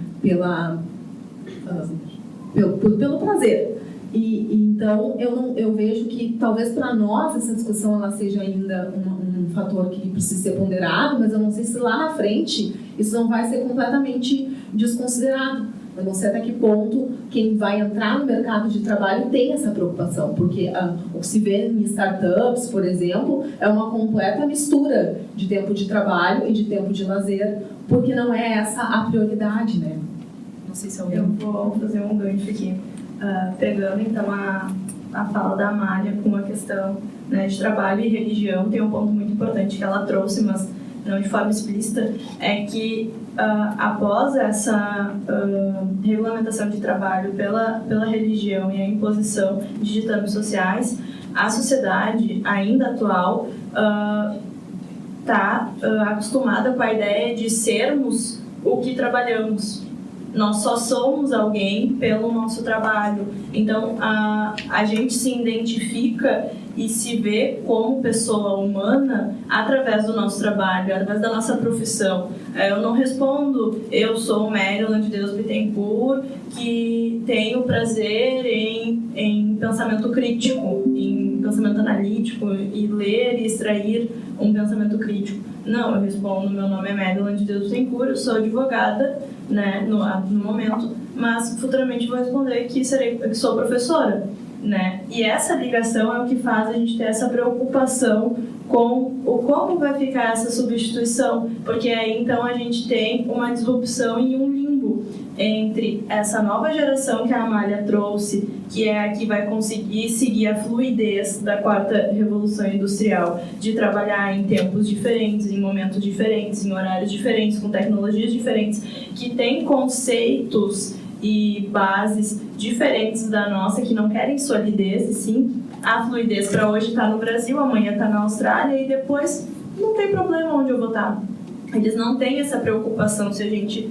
Pelo prazer. E então eu vejo que talvez para nós essa discussão ela seja ainda um fator que precisa ser ponderado, mas eu não sei se lá na frente isso não vai ser completamente desconsiderado. Eu não sei até que ponto quem vai entrar no mercado de trabalho tem essa preocupação, porque o que se vê em startups, por exemplo, é uma completa mistura de tempo de trabalho e de tempo de lazer, porque não é essa a prioridade, né? Não sei se alguém... Eu vou fazer um gancho aqui. Pegando então a fala da Amália com a questão, né, de trabalho e religião, tem um ponto muito importante que ela trouxe, mas não de forma explícita, é que após essa regulamentação de trabalho pela religião e a imposição de ditames sociais, a sociedade ainda atual está acostumada com a ideia de sermos o que trabalhamos. Nós só somos alguém pelo nosso trabalho. Então, a gente se identifica e se vê como pessoa humana através do nosso trabalho, através da nossa profissão. Eu não respondo, eu sou Marilyn de Deus Bittencourt, que tenho prazer em pensamento crítico, em pensamento analítico, e ler e extrair um pensamento crítico. Não, eu respondo, meu nome é Marilyn de Deus Bittencourt, eu sou advogada, né, no momento, mas futuramente vou responder que sou professora, né? E essa ligação é o que faz a gente ter essa preocupação com como vai ficar essa substituição, porque aí então a gente tem uma disrupção e um limbo entre essa nova geração que a Amália trouxe, que é a que vai conseguir seguir a fluidez da quarta revolução industrial, de trabalhar em tempos diferentes, em momentos diferentes, em horários diferentes, com tecnologias diferentes, que tem conceitos e bases diferentes da nossa, que não querem solidez, e sim a fluidez para hoje está no Brasil, amanhã está na Austrália, e depois não tem problema onde eu vou estar. eles não têm essa preocupação se a gente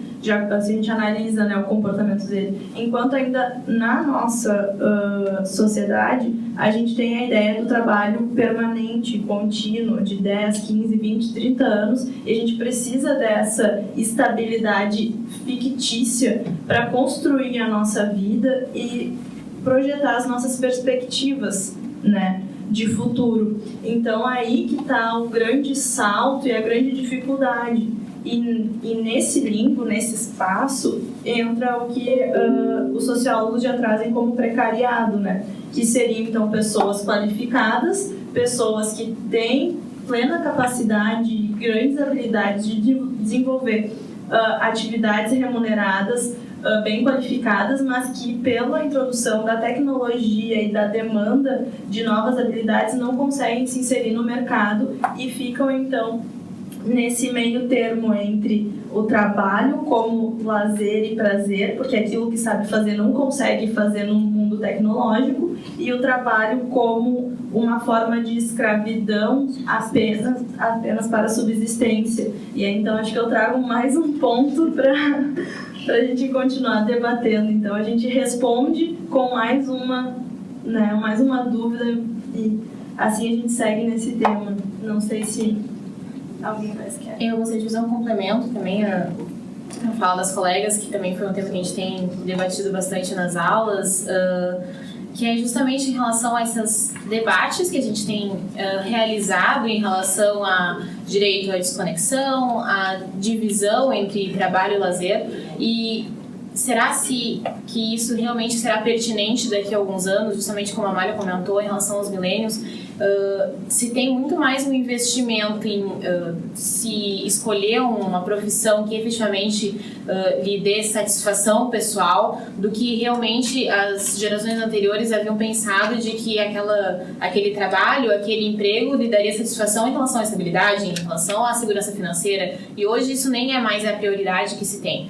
analisa, né, o comportamento dele. Enquanto ainda na nossa sociedade, a gente tem a ideia do trabalho permanente, contínuo, de 10, 15, 20, 30 anos, e a gente precisa dessa estabilidade fictícia para construir a nossa vida e projetar as nossas perspectivas, né, de futuro. Então aí que está o grande salto e a grande dificuldade. E nesse limbo, nesse espaço, entra o que os sociólogos já trazem como precariado, né? Que seriam então pessoas qualificadas, pessoas que têm plena capacidade e grandes habilidades de desenvolver atividades remuneradas bem qualificadas, mas que pela introdução da tecnologia e da demanda de novas habilidades não conseguem se inserir no mercado e ficam então nesse meio termo entre o trabalho como lazer e prazer, porque aquilo que sabe fazer não consegue fazer no mundo tecnológico, e o trabalho como uma forma de escravidão apenas para a subsistência. E aí, então acho que eu trago mais um ponto para a gente continuar debatendo. Então a gente responde com mais uma dúvida e assim a gente segue nesse tema. Não sei se alguém mais quer. Eu gostaria de fazer um complemento também a fala das colegas, que também foi um tema que a gente tem debatido bastante nas aulas, que é justamente em relação a esses debates que a gente tem realizado em relação a direito à desconexão, a divisão entre trabalho e lazer, e será que isso realmente será pertinente daqui a alguns anos, justamente como a Amália comentou em relação aos milênios, se tem muito mais um investimento em se escolher uma profissão que efetivamente lhe dê satisfação pessoal, do que realmente as gerações anteriores haviam pensado de que aquele trabalho, aquele emprego lhe daria satisfação em relação à estabilidade, em relação à segurança financeira, e hoje isso nem é mais a prioridade que se tem.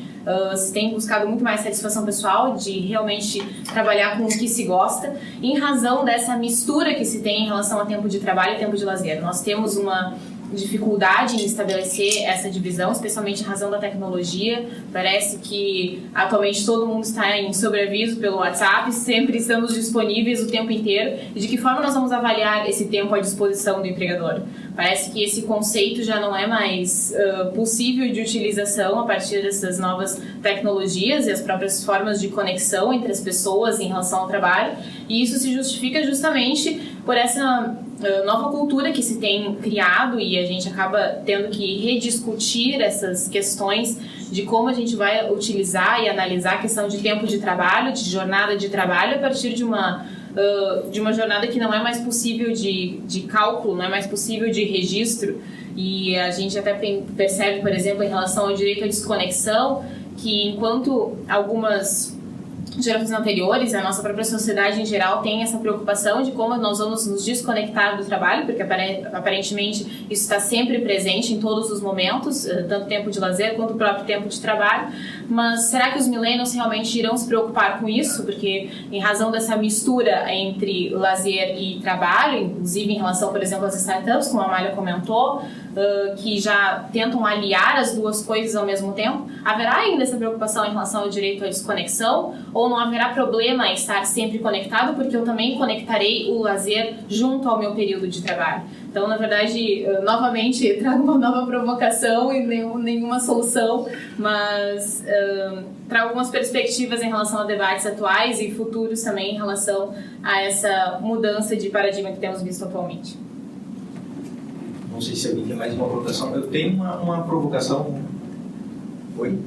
Se tem buscado muito mais satisfação pessoal de realmente trabalhar com o que se gosta, em razão dessa mistura que se tem em relação a tempo de trabalho e tempo de lazer. Nós temos uma dificuldade em estabelecer essa divisão, especialmente em razão da tecnologia. Parece que atualmente todo mundo está em sobreaviso pelo WhatsApp, sempre estamos disponíveis o tempo inteiro. E de que forma nós vamos avaliar esse tempo à disposição do empregador? Parece que esse conceito já não é mais possível de utilização a partir dessas novas tecnologias e as próprias formas de conexão entre as pessoas em relação ao trabalho. E isso se justifica justamente por essa nova cultura que se tem criado, e a gente acaba tendo que rediscutir essas questões de como a gente vai utilizar e analisar a questão de tempo de trabalho, de jornada de trabalho, a partir de uma jornada que não é mais possível de cálculo, não é mais possível de registro. E a gente até percebe, por exemplo, em relação ao direito à desconexão, que enquanto algumas gerações anteriores, a nossa própria sociedade em geral tem essa preocupação de como nós vamos nos desconectar do trabalho, porque aparentemente isso está sempre presente em todos os momentos, tanto tempo de lazer quanto o próprio tempo de trabalho. Mas será que os millennials realmente irão se preocupar com isso? Porque em razão dessa mistura entre lazer e trabalho, inclusive em relação, por exemplo, às startups, como a Amália comentou, que já tentam aliar as duas coisas ao mesmo tempo, haverá ainda essa preocupação em relação ao direito à desconexão? Ou não haverá problema em estar sempre conectado, porque eu também conectarei o lazer junto ao meu período de trabalho? Então, na verdade, novamente, trago uma nova provocação e nenhuma solução, mas trago algumas perspectivas em relação a debates atuais e futuros também em relação a essa mudança de paradigma que temos visto atualmente. Não sei se alguém tem mais uma provocação. Eu tenho uma provocação. Oi?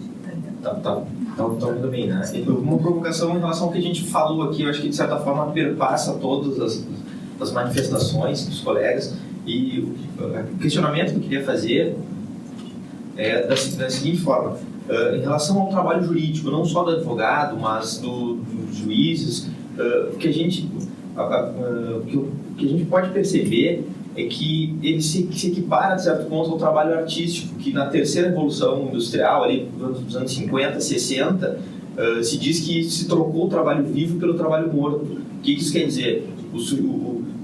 Tá ouvindo bem, né? Uma provocação em relação ao que a gente falou aqui. Eu acho que, de certa forma, perpassa todas as manifestações dos colegas. E o questionamento que eu queria fazer é da seguinte forma. Em relação ao trabalho jurídico, não só do advogado, mas dos juízes, o que a gente pode perceber é que ele se equipara, de certo ponto, ao trabalho artístico, que na terceira revolução industrial, ali nos anos 50, 60, se diz que se trocou o trabalho vivo pelo trabalho morto. O que isso quer dizer?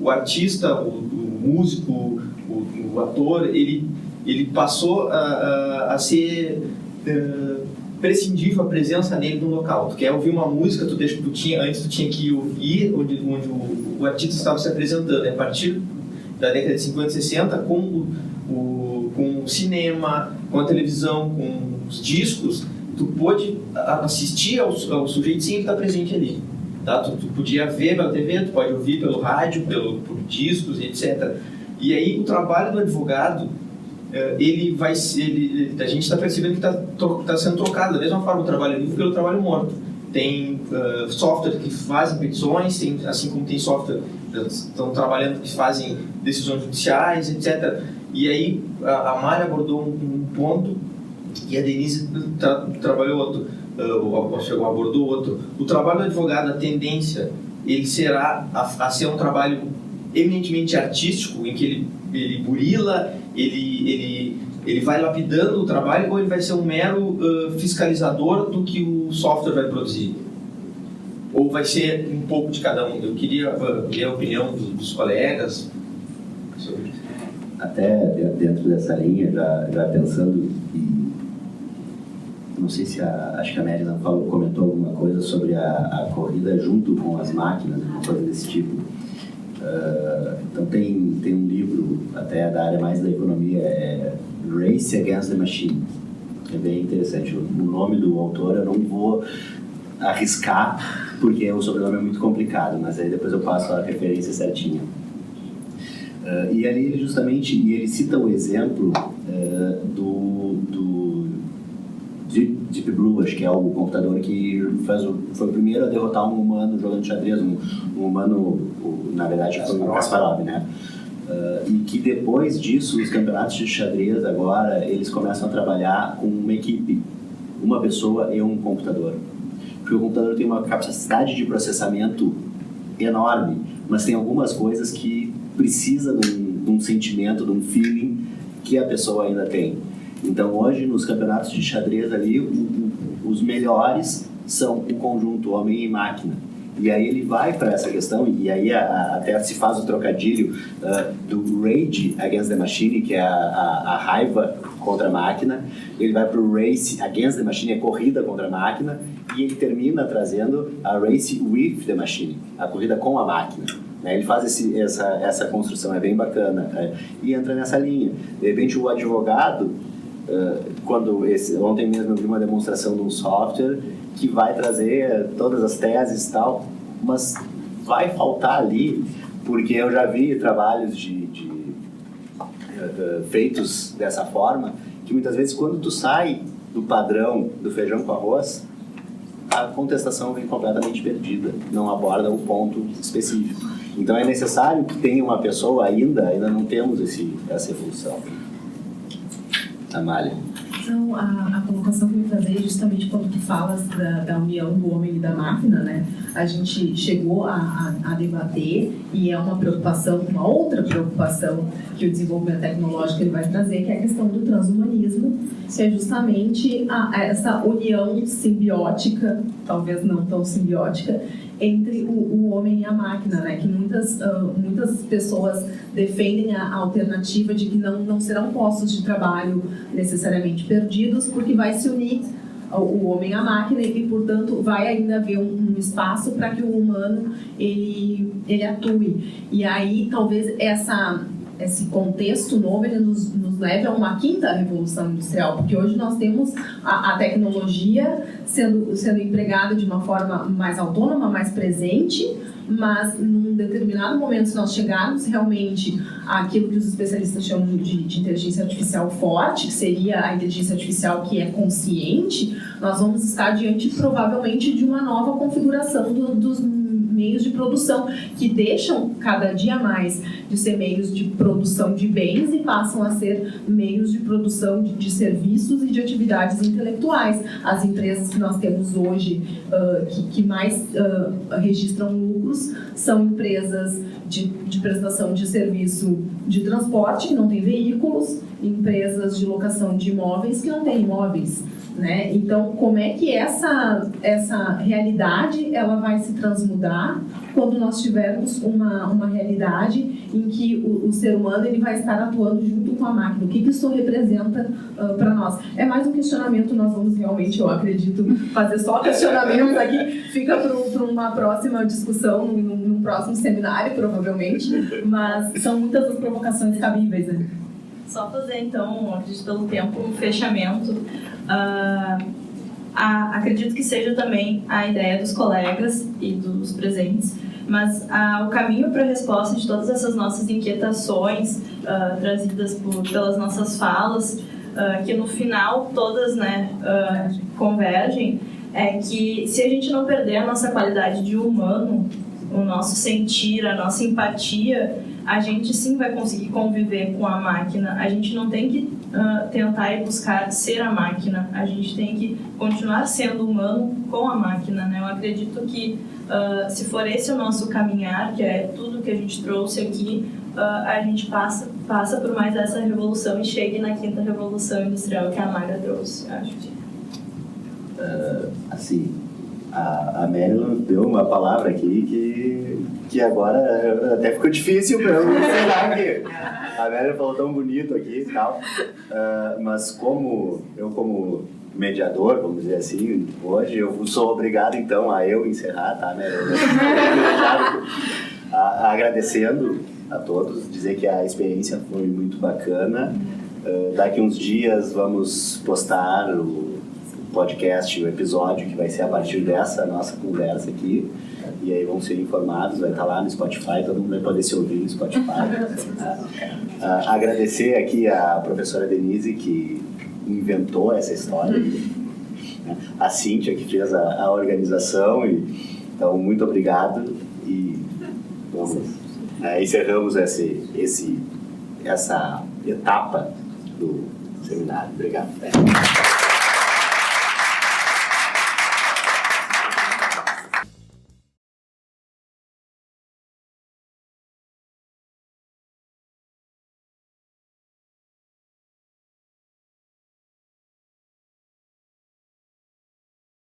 O artista, o músico, o ator, ele ele passou a ser prescindível a presença dele no local. Tu quer ouvir uma música, antes tu tinha que ouvir onde o artista estava se apresentando. A partir da década de 50 e 60, com o cinema, com a televisão, com os discos, tu pôde assistir ao sujeito sem ele estar presente ali. Tá? Tu podia ver pela TV, tu pode ouvir pelo rádio, por discos, etc. E aí o trabalho do advogado, a gente está percebendo que está sendo trocado da mesma forma o trabalho livre pelo trabalho morto. Tem software que fazem petições, assim como tem software que estão trabalhando que fazem decisões judiciais, etc. E aí a Mari abordou um ponto e a Denise trabalhou outro, abordou outro. O trabalho do advogado, a tendência, ele será a ser um trabalho eminentemente artístico, em que ele burila, ele vai lapidando o trabalho, ou ele vai ser um mero fiscalizador do que o software vai produzir? Ou vai ser um pouco de cada um? Eu queria ver a opinião dos colegas sobre isso. Até dentro dessa linha, já pensando, não sei se acho que a Mary comentou alguma coisa sobre a corrida junto com as máquinas, uma coisa desse tipo. Então tem um livro até da área mais da economia, Race Against the Machine, é bem interessante. O nome do autor eu não vou arriscar porque o sobrenome é muito complicado, mas aí depois eu passo a referência certinha. E ali ele cita o exemplo do Deep Blue, acho que é o computador que foi o primeiro a derrotar um humano jogando xadrez, um humano, na verdade foi o Kasparov, né? E que depois disso, os campeonatos de xadrez agora, eles começam a trabalhar com uma equipe, uma pessoa e um computador. Porque o computador tem uma capacidade de processamento enorme, mas tem algumas coisas que precisa de um sentimento, de um feeling que a pessoa ainda tem. Então hoje nos campeonatos de xadrez ali, os melhores são o conjunto homem e máquina. E aí ele vai para essa questão, e aí até se faz o trocadilho do Rage Against the Machine, que é a raiva contra a máquina. Ele vai para o Race Against the Machine, a corrida contra a máquina, e ele termina trazendo a Race with the Machine, a corrida com a máquina. Ele faz essa construção, é bem bacana, e entra nessa linha. De repente o advogado, ontem mesmo eu vi uma demonstração de um software que vai trazer todas as teses e tal, mas vai faltar ali, porque eu já vi trabalhos feitos dessa forma, que muitas vezes quando tu sai do padrão do feijão com arroz, a contestação vem completamente perdida, não aborda o ponto específico. Então é necessário que tenha uma pessoa, ainda não temos essa evolução. Amália. Então, a colocação que eu me fazer é justamente quando tu falas da união do homem e da máquina, né? A gente chegou a debater, e é uma outra preocupação que o desenvolvimento tecnológico ele vai trazer, que é a questão do transhumanismo, que é justamente essa união simbiótica, talvez não tão simbiótica, entre o homem e a máquina, né? Que muitas pessoas defendem a alternativa de que não serão postos de trabalho necessariamente perdidos, porque vai se unir o homem à máquina e, portanto, vai ainda haver um espaço para que o humano ele atue. E aí, talvez esse contexto novo ele nos leve a uma quinta revolução industrial, porque hoje nós temos a tecnologia sendo empregada de uma forma mais autônoma, mais presente, mas num determinado momento, se nós chegarmos realmente àquilo que os especialistas chamam de inteligência artificial forte, que seria a inteligência artificial que é consciente, nós vamos estar diante provavelmente de uma nova configuração dos meios de produção, que deixam cada dia mais de ser meios de produção de bens e passam a ser meios de produção de serviços e de atividades intelectuais. As empresas que nós temos hoje que mais registram lucros são empresas de prestação de serviço de transporte, que não têm veículos, empresas de locação de imóveis, que não têm imóveis. né? Então, como é que essa realidade ela vai se transmudar quando nós tivermos uma realidade em que o ser humano ele vai estar atuando junto com a máquina? O que isso representa para nós? É mais um questionamento, nós vamos realmente, eu acredito, fazer só questionamentos aqui, fica para uma próxima discussão, num próximo seminário, provavelmente, mas são muitas as provocações cabíveis, né? Só fazer, então, acredito pelo tempo, um fechamento. Acredito que seja também a ideia dos colegas e dos presentes, mas o caminho para a resposta de todas essas nossas inquietações trazidas pelas nossas falas, que no final todas, né, convergem, é que se a gente não perder a nossa qualidade de humano, o nosso sentir, a nossa empatia, a gente sim vai conseguir conviver com a máquina. A gente não tem que tentar e buscar ser a máquina, a gente tem que continuar sendo humano com a máquina, né? Eu acredito que se for esse o nosso caminhar, que é tudo que a gente trouxe aqui, a gente passa por mais essa revolução e chegue na 5ª revolução industrial que a Maga trouxe, acho que. Assim, a Marilyn deu uma palavra aqui que agora até ficou difícil para eu ensinar aqui. A Marilyn falou tão bonito aqui e tal, mas como mediador, vamos dizer assim, hoje eu sou obrigado então a eu encerrar, tá, Marilyn? Agradecendo a todos, dizer que a experiência foi muito bacana. Daqui uns dias vamos postar o podcast, o episódio que vai ser a partir dessa nossa conversa aqui, e aí vão ser informados, vai estar lá no Spotify, todo mundo vai poder se ouvir no Spotify. Agradecer aqui a professora Denise que inventou essa história, né? A Cíntia que fez a organização, então muito obrigado e vamos, encerramos essa etapa do seminário. Obrigado.